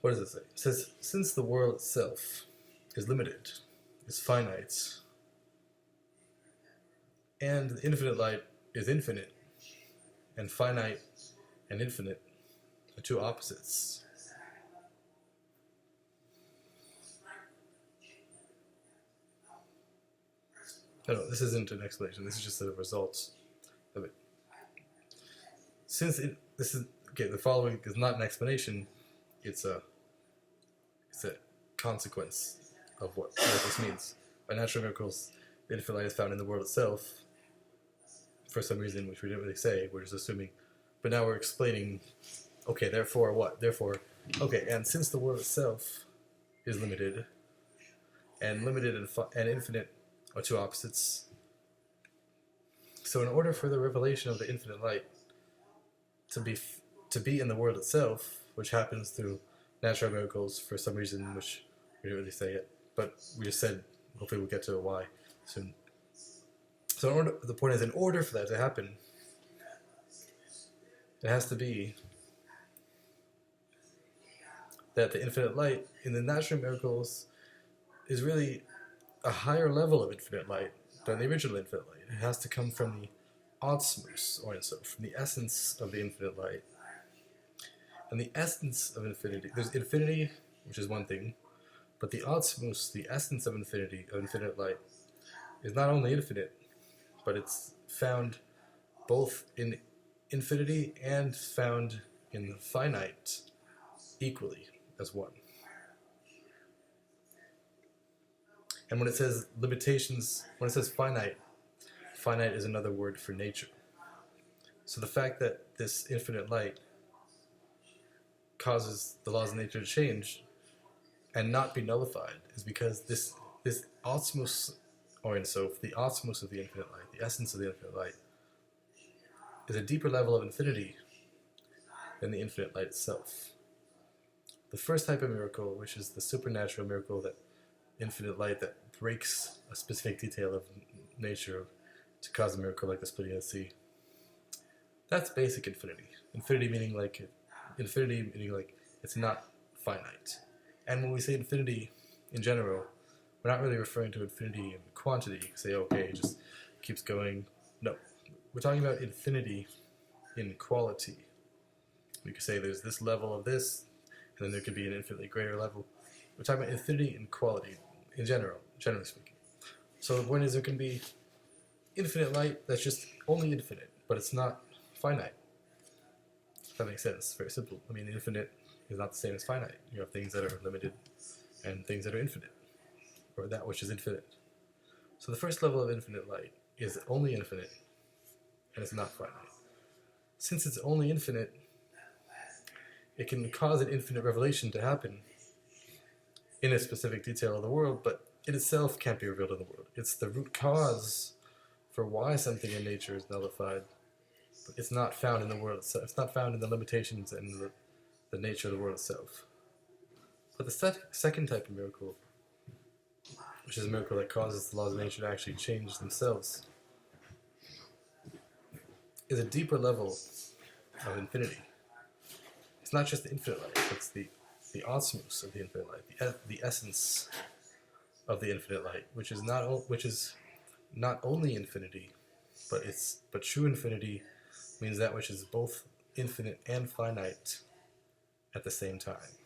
what does it say? It says, since the world itself is limited, is finite, and the infinite light is infinite, and finite and infinite are two opposites. No, this isn't an explanation. This is just the results of it. Since the following is not an explanation. It's a consequence of what this means. By natural miracles, the infinite light is found in the world itself. For some reason, which we didn't really say, we're just assuming. But now we're explaining. Okay, therefore what? Therefore, okay, and since the world itself is limited, and limited and infinite are two opposites. So in order for the revelation of the infinite light to be in the world itself, which happens through natural miracles for some reason, which we didn't really say yet, but we just said hopefully we'll get to a why soon. So the point is, in order for that to happen, it has to be that the infinite light in the natural miracles is really a higher level of infinite light than the original infinite light. It has to come from the osmos, or so, from the essence of the infinite light. And the essence of infinity, there's infinity, which is one thing, but the osmos, the essence of infinity, of infinite light, is not only infinite, but it's found both in infinity and found in the finite equally as one. And when it says limitations, when it says finite, finite is another word for nature. So the fact that this infinite light causes the laws of nature to change and not be nullified is because this osmos, or in so the osmos of the infinite light, the essence of the infinite light, is a deeper level of infinity than the infinite light itself. The first type of miracle, which is the supernatural miracle, that infinite light that breaks a specific detail of nature to cause a miracle like the splitting of the sea, that's basic infinity. Infinity meaning like it's not finite. And when we say infinity in general, we're not really referring to infinity in quantity. You can say, okay, it just keeps going. No, we're talking about infinity in quality. We could say there's this level of this, and then there could be an infinitely greater level. We're talking about infinity in quality in general, generally speaking. So the point is, there can be infinite light that's just only infinite, but it's not finite. If that makes sense. Very simple. I mean, infinite is not the same as finite. You have things that are limited and things that are infinite, or that which is infinite. So the first level of infinite light is only infinite, and it's not finite. Since it's only infinite, it can cause an infinite revelation to happen in a specific detail of the world, but it itself can't be revealed in the world. It's the root cause for why something in nature is nullified, but it's not found in the world itself. It's not found in the limitations and the nature of the world itself. But the second type of miracle, which is a miracle that causes the laws of nature to actually change themselves, is a deeper level of infinity. It's not just the infinite light, it's the osmos of the infinite light, the essence of the infinite light, which is not only infinity, but true infinity means that which is both infinite and finite at the same time.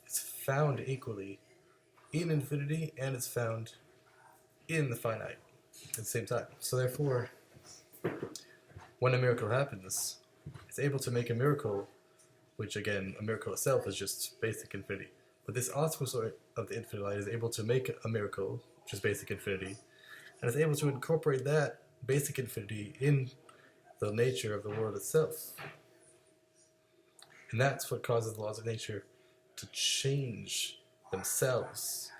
It's found equally in infinity, and it's found in the finite at the same time. So therefore, when a miracle happens, it's able to make a miracle, which again, a miracle itself is just basic infinity. But this osmos of the infinite light is able to make a miracle, which is basic infinity, and is able to incorporate that basic infinity in the nature of the world itself. And that's what causes the laws of nature to change themselves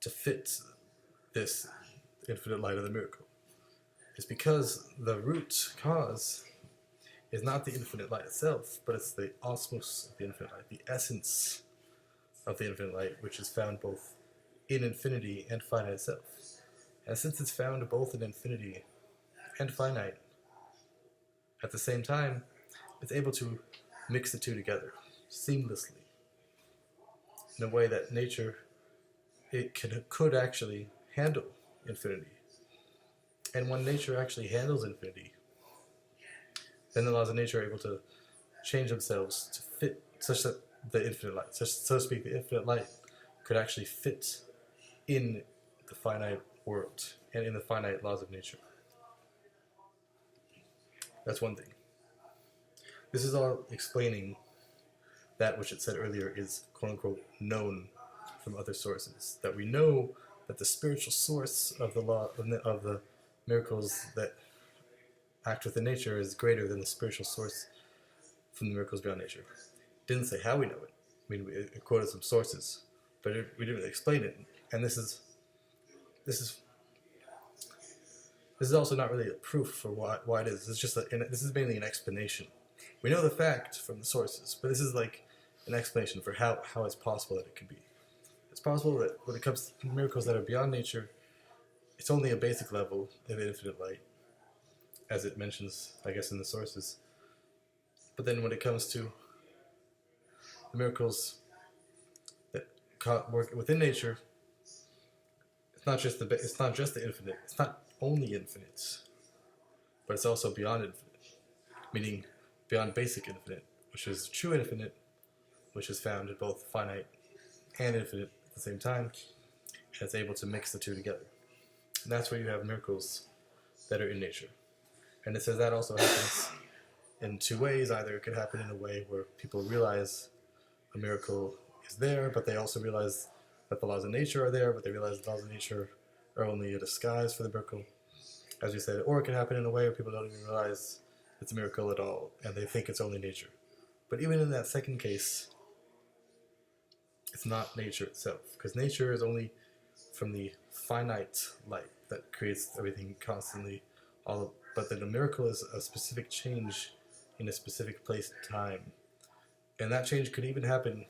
to fit this infinite light of the miracle. It's because the root cause is not the infinite light itself, but it's the osmos of the infinite light, the essence of the infinite light, which is found both in infinity and finite itself. And since it's found both in infinity and finite at the same time, it's able to mix the two together seamlessly in a way that nature could actually handle infinity. And when nature actually handles infinity, then the laws of nature are able to change themselves to fit such that the infinite light, so to speak, the infinite light could actually fit in the finite world and in the finite laws of nature. That's one thing. This is all explaining that which it said earlier is quote-unquote known from other sources. That we know that the spiritual source of the law of the miracles that act within nature is greater than the spiritual source from the miracles beyond nature. Didn't say how we know it. I mean, we quoted some sources, but we didn't really explain it. And this is also not really a proof for why it is. It's just this is mainly an explanation. We know the fact from the sources, but this is like an explanation for how it's possible that it could be. It's possible that when it comes to miracles that are beyond nature, it's only a basic level of infinite light, as it mentions, I guess, in the sources. But then when it comes to the miracles that work within nature, it's not just the infinite. It's not only infinite, but it's also beyond infinite, meaning beyond basic infinite, which is true infinite, which is found in both finite and infinite at the same time, and it's able to mix the two together. And that's where you have miracles that are in nature. And it says that also happens in two ways. Either it could happen in a way where people realize a miracle is there, but they also realize that the laws of nature are there, but they realize the laws of nature are only a disguise for the miracle, as we said. Or it can happen in a way where people don't even realize it's a miracle at all, and they think it's only nature. But even in that second case, it's not nature itself, because nature is only from the finite light that creates everything constantly. But then a miracle is a specific change in a specific place and time. And that change could even happen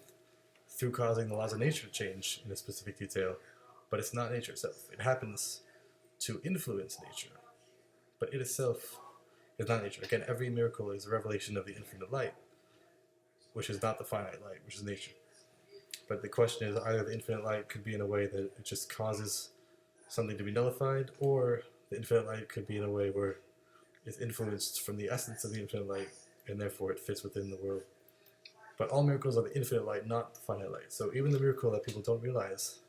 through causing the laws of nature to change in a specific detail. But it's not nature itself. It happens to influence nature. But it itself is not nature. Again, every miracle is a revelation of the infinite light, which is not the finite light, which is nature. But the question is, either the infinite light could be in a way that it just causes something to be nullified, or the infinite light could be in a way where it's influenced from the essence of the infinite light, and therefore it fits within the world. But all miracles are the infinite light, not the finite light. So even the miracle that people don't realize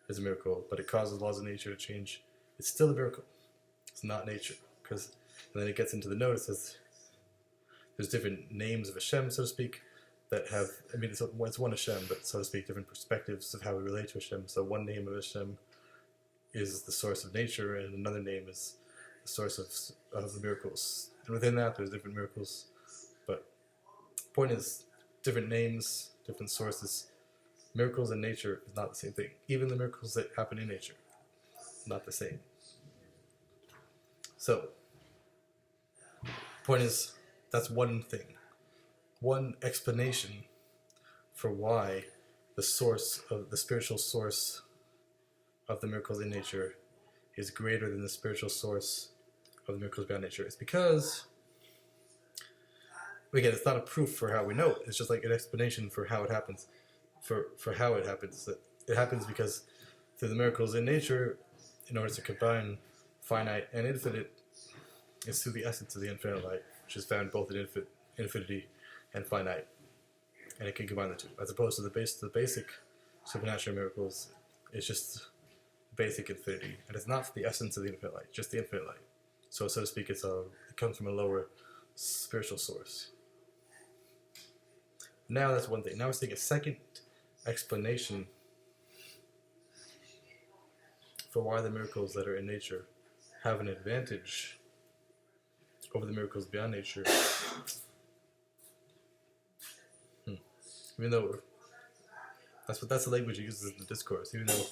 is a miracle, but it causes laws of nature to change, it's still a miracle. It's not nature. And then it gets into the note, it says there's different names of Hashem, so to speak, that have, it's one Hashem, but so to speak, different perspectives of how we relate to Hashem. So one name of Hashem is the source of nature, and another name is the source of the miracles. And within that, there's different miracles. But the point is, different names, different sources. Miracles in nature is not the same thing. Even the miracles that happen in nature, not the same. So, point is, that's one thing. One explanation for why the spiritual source of the miracles in nature is greater than the spiritual source of the miracles beyond nature. It's because, again, it's not a proof for how we know it. It's just like an explanation for how it happens. For how it happens. That it happens because through the miracles in nature, in order to combine finite and infinite, it's through the essence of the infinite light, which is found both in infinity and finite. And it can combine the two. As opposed to the basic supernatural miracles, it's just basic infinity. And it's not the essence of the infinite light, just the infinite light. So to speak, it comes from a lower spiritual source. Now that's one thing. Now let's take a second explanation for why the miracles that are in nature have an advantage over the miracles beyond nature. Even though that's the language he uses in the discourse. Even though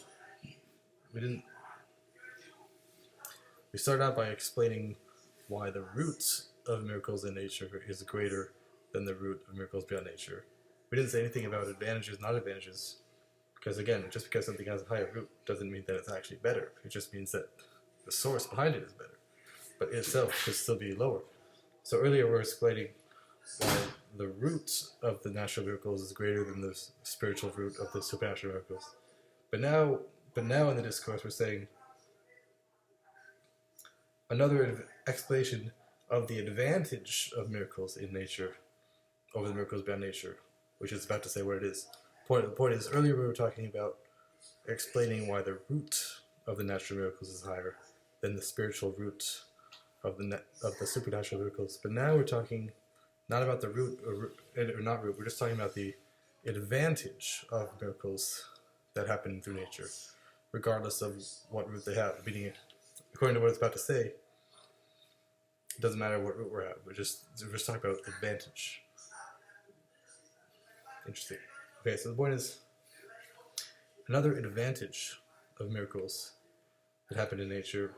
we started out by explaining why the root of miracles in nature is greater than the root of miracles beyond nature. We didn't say anything about advantages, not advantages, because again, just because something has a higher root doesn't mean that it's actually better. It just means that the source behind it is better, but it itself could still be lower. So earlier we were explaining why the root of the natural miracles is greater than the spiritual root of the supernatural miracles. But now in the discourse we're saying another explanation of the advantage of miracles in nature over the miracles beyond nature, which is about to say what it is. The point is, earlier we were talking about explaining why the root of the natural miracles is higher than the spiritual root of the supernatural miracles. But now we're talking not about the root or not root. We're just talking about the advantage of miracles that happen through nature, regardless of what root they have. Meaning, according to what it's about to say, it doesn't matter what root we're at. We're just talking about advantage. Interesting. Okay, so the point is, another advantage of miracles that happen in nature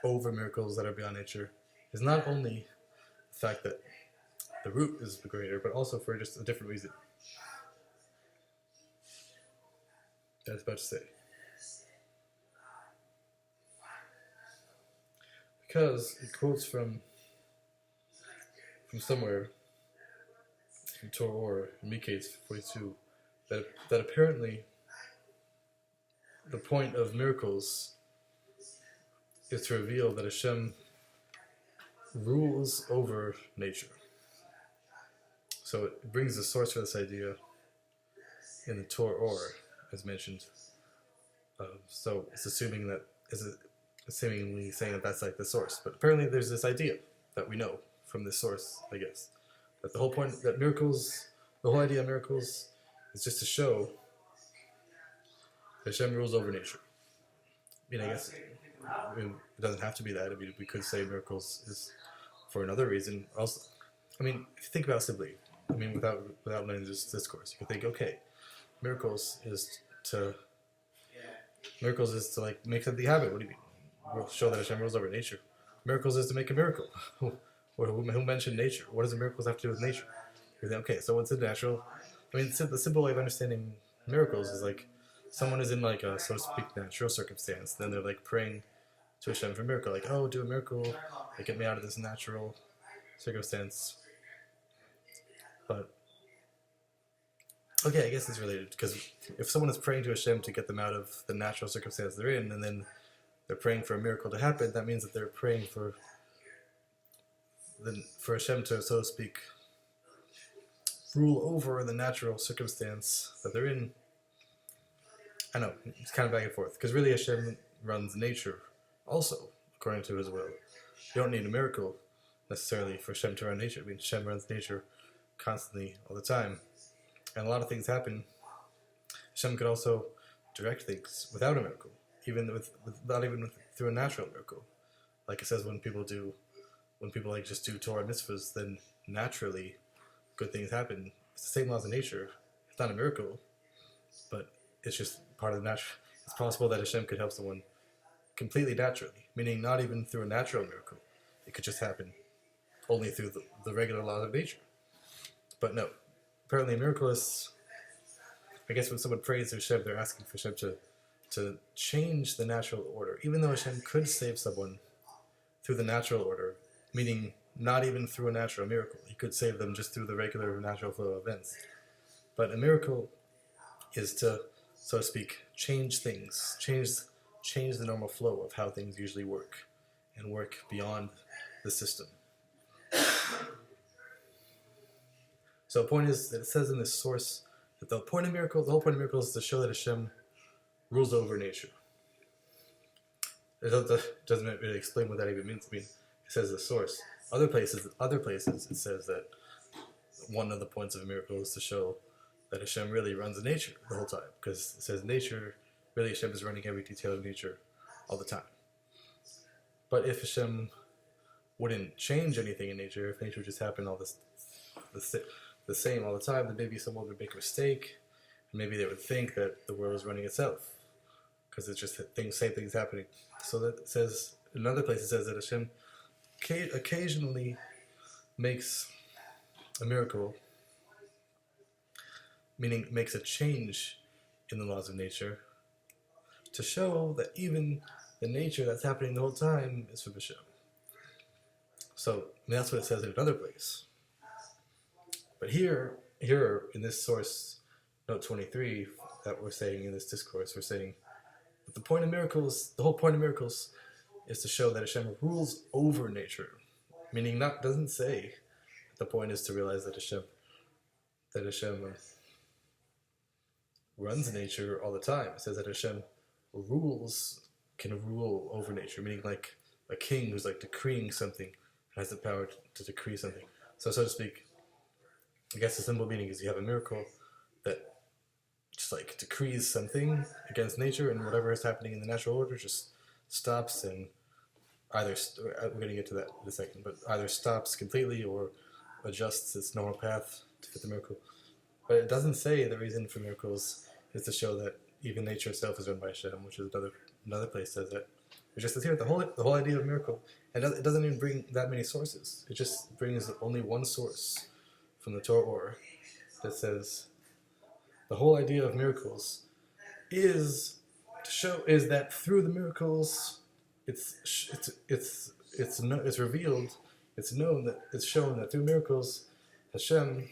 over miracles that are beyond nature is not only the fact that the root is greater, but also for just a different reason. I was about to say. Because it quotes from somewhere, from Torah, in Miketz 42, that apparently the point of miracles is to reveal that Hashem rules over nature. So it brings the source for this idea in the Torah, as mentioned. So it's assuming that seemingly saying that that's like the source, but apparently there's this idea that we know from this source, I guess, that the whole point that miracles, the whole idea of miracles, is just to show that Hashem rules over nature. I mean, I guess it doesn't have to be that. I mean, we could say miracles is for another reason. Also, I mean, if you think about it simply, I mean, without letting this discourse, you could think, okay, miracles is to like make something happen. What do you mean? We'll show that Hashem rules over nature. Miracles is to make a miracle. Who mentioned nature? What does the miracles have to do with nature? You think, okay, so what's the natural? I mean, the simple way of understanding miracles is like someone is in like a, so to speak, natural circumstance. Then they're like praying to Hashem for a miracle. Like, oh, do a miracle. Like, get me out of this natural circumstance. But, okay, I guess it's related. Because if someone is praying to Hashem to get them out of the natural circumstance they're in, and then they're praying for a miracle to happen, that means that they're praying for Hashem to, so to speak, rule over the natural circumstance that they're in. I know, it's kind of back and forth. Because really Hashem runs nature also, according to his will. You don't need a miracle, necessarily, for Hashem to run nature. I mean, Hashem runs nature constantly, all the time. And a lot of things happen. Hashem could also direct things without a miracle. Not even through a natural miracle. Like it says when people like just do Torah mitzvahs, then naturally good things happen. It's the same laws of nature. It's not a miracle, but it's just part of the natural. It's possible that Hashem could help someone completely naturally, meaning not even through a natural miracle. It could just happen only through the regular laws of nature. But no, apparently a miracle is, I guess when someone prays to Hashem, they're asking for Hashem to change the natural order. Even though Hashem could save someone through the natural order, meaning not even through a natural miracle. He could save them just through the regular natural flow of events. But a miracle is to, so to speak, change things, change the normal flow of how things usually work, and work beyond the system. So the point is that it says in this source that the whole point of miracles is to show that Hashem rules over nature. It doesn't really explain what that even means. I mean, it says the source. Other places, it says that one of the points of a miracle is to show that Hashem really runs nature the whole time. Because it says nature, really Hashem is running every detail of nature all the time. But if Hashem wouldn't change anything in nature, if nature just happened the same all the time, then maybe someone would make a mistake, and maybe they would think that the world is running itself. Because it's just same things happening. So that it says, in another place it says that Hashem occasionally makes a miracle, meaning makes a change in the laws of nature, to show that even the nature that's happening the whole time is from Hashem. So that's what it says in another place. But here in this source, note 23, that we're saying in this discourse, we're saying that the whole point of miracles is to show that Hashem rules over nature. Meaning doesn't say that the point is to realize that Hashem runs nature all the time. It says that Hashem can rule over nature, meaning like a king who's like decreeing something, has the power to decree something. So to speak, I guess the simple meaning is you have a miracle that just like decrees something against nature, and whatever is happening in the natural order just stops, and either we're going to get to that in a second, but either stops completely or adjusts its normal path to fit the miracle. But it doesn't say the reason for miracles is to show that even nature itself is run by Hashem, which is another place says that. It just says here the whole idea of miracle, and it doesn't even bring that many sources. It just brings only one source from the Torah or that says the whole idea of miracles is to show is that through the miracles it's revealed, it's known that it's shown that through miracles Hashem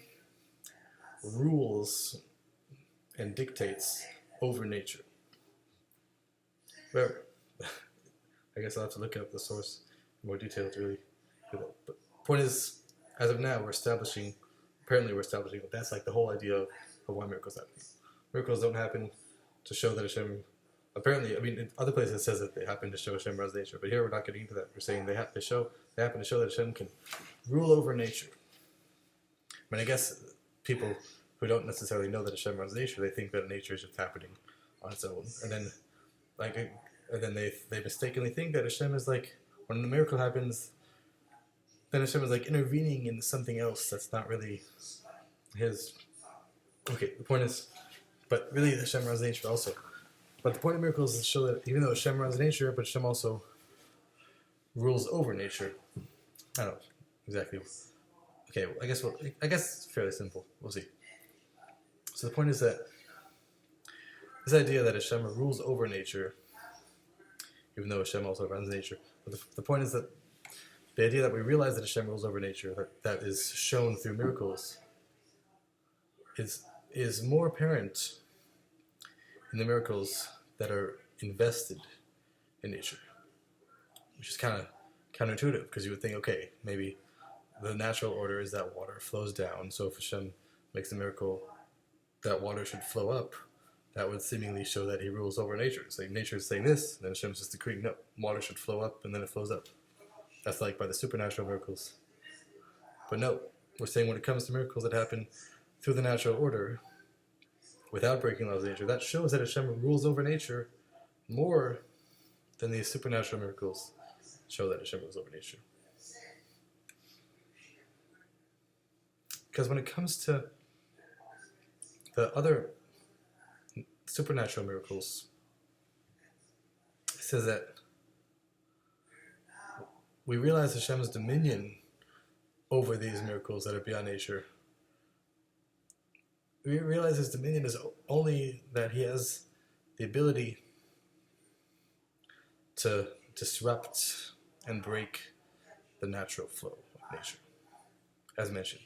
rules and dictates over nature. But I guess I'll have to look up the source in more detail to really do that. But the point is, as of now, apparently we're establishing that that's like the whole idea of why miracles happen. Miracles don't happen to show that Hashem, apparently, I mean, in other places it says that they happen to show Hashem runs nature, but here we're not getting into that. We're saying they happen to show that Hashem can rule over nature. I mean, I guess people who don't necessarily know that Hashem runs nature, they think that nature is just happening on its own, and then they mistakenly think that Hashem is like, when the miracle happens, then Hashem is like intervening in something else that's not really his. Okay, the point is, but really Hashem runs nature also. But the point of miracles is to show that even though Hashem runs nature, but Hashem also rules over nature. I don't know exactly. Okay, I guess it's fairly simple. We'll see. So the point is that this idea that Hashem rules over nature, even though Hashem also runs nature, but the point is that the idea that we realize that Hashem rules over nature, that is shown through miracles, is more apparent in the miracles that are invested in nature, which is kind of counterintuitive, because you would think, okay, maybe the natural order is that water flows down, so if Hashem makes a miracle that water should flow up, that would seemingly show that he rules over nature. So nature is saying this, and then Hashem's just decreeing, no, water should flow up, and then it flows up. That's like by the supernatural miracles. But no, we're saying when it comes to miracles that happen through the natural order, without breaking laws of nature, that shows that Hashem rules over nature more than these supernatural miracles show that Hashem rules over nature. Because when it comes to the other supernatural miracles, it says that we realize Hashem's dominion over these miracles that are beyond nature. We realize his dominion is only that he has the ability to disrupt and break the natural flow of nature, as mentioned.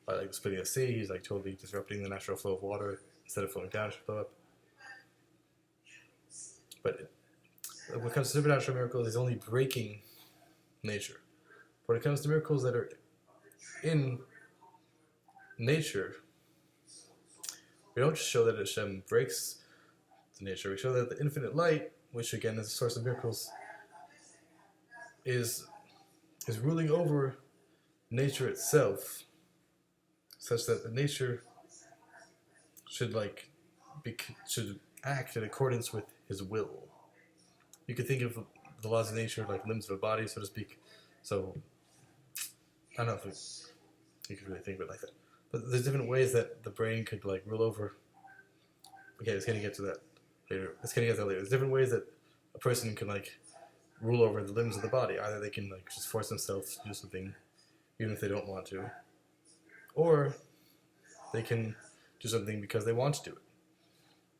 By like splitting the sea, he's like totally disrupting the natural flow of water. Instead of flowing down, it should flow up. But when it comes to supernatural miracles, he's only breaking nature. When it comes to miracles that are in nature, we don't just show that Hashem breaks the nature. We show that the infinite light, which again is the source of miracles, is ruling over nature itself, such that the nature should act in accordance with his will. You could think of the laws of nature like limbs of a body, so to speak. So I don't know if you could really think of it like that. But there's different ways that the brain could like rule over. Okay, it's gonna get to that later. There's different ways that a person can like rule over the limbs of the body. Either they can like just force themselves to do something, even if they don't want to, or they can do something because they want to do it.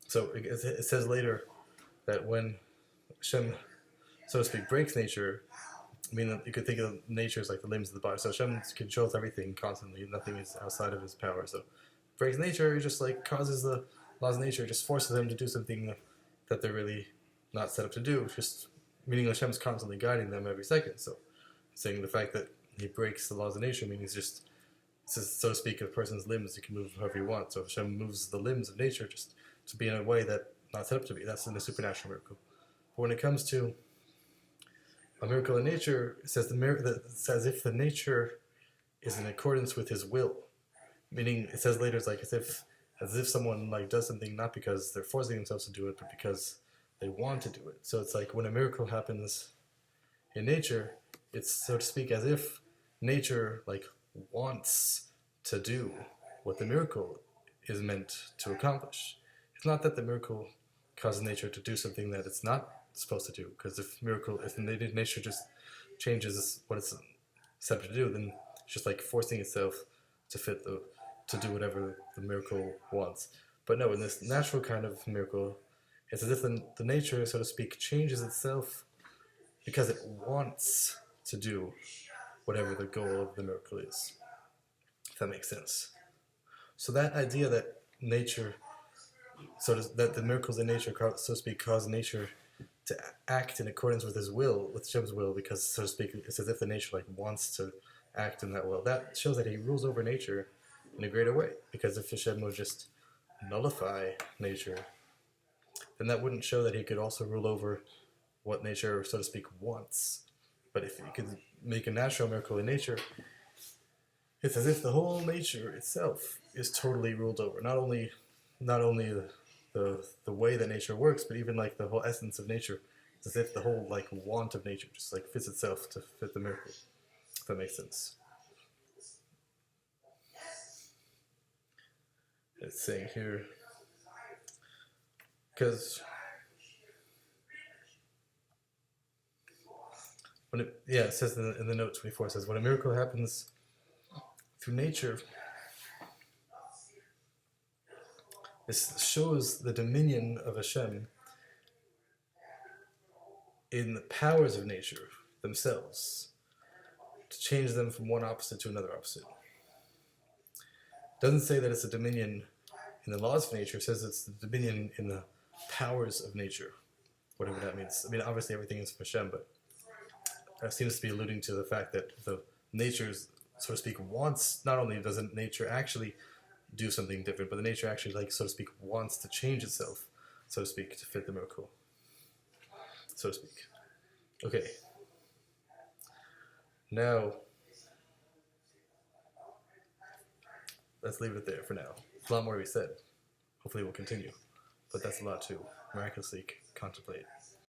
So it says later that when Hashem, so to speak, breaks nature, I mean, you could think of nature as like the limbs of the body. So Hashem controls everything constantly. Nothing is outside of his power. So breaks nature, he just like causes the laws of nature, just forces them to do something that they're really not set up to do. Just meaning Hashem's constantly guiding them every second. So saying the fact that he breaks the laws of nature means he's just, so to speak, a person's limbs, he can move however he wants. So Hashem moves the limbs of nature just to be in a way that not set up to be. That's in the supernatural miracle. But when it comes to a miracle in nature, it says it's as if the nature is in accordance with his will. Meaning, it says later, it's like as if someone like does something not because they're forcing themselves to do it, but because they want to do it. So it's like when a miracle happens in nature, it's, so to speak, as if nature like wants to do what the miracle is meant to accomplish. It's not that the miracle causes nature to do something that it's not supposed to do, because if nature just changes what it's set up to do, then it's just like forcing itself to fit to do whatever the miracle wants. But no, in this natural kind of miracle, it's as if the nature, so to speak, changes itself because it wants to do whatever the goal of the miracle is. If that makes sense. So that idea that nature, that the miracles in nature, so to speak, cause nature to act in accordance with his will, with Hashem's will, because, so to speak, it's as if the nature like wants to act in that will. That shows that he rules over nature in a greater way. Because if Hashem would just nullify nature, then that wouldn't show that he could also rule over what nature, so to speak, wants. But if he could make a natural miracle in nature, it's as if the whole nature itself is totally ruled over. Not only the way that nature works, but even like the whole essence of nature. It's as if the whole like want of nature just like fits itself to fit the miracle. If that makes sense. It's saying here, because it says in the note 24, it says, when a miracle happens through nature, this shows the dominion of Hashem in the powers of nature themselves, to change them from one opposite to another opposite. It doesn't say that it's a dominion in the laws of nature, it says it's the dominion in the powers of nature, whatever that means. I mean, obviously everything is from Hashem, but that seems to be alluding to the fact that the nature's, so to speak, wants, not only doesn't nature actually do something different, but the nature actually, like, so to speak, wants to change itself, so to speak, to fit the miracle, so to speak. Okay. Now, let's leave it there for now. There's a lot more to be said. Hopefully we'll continue. But that's a lot to miraculously contemplate.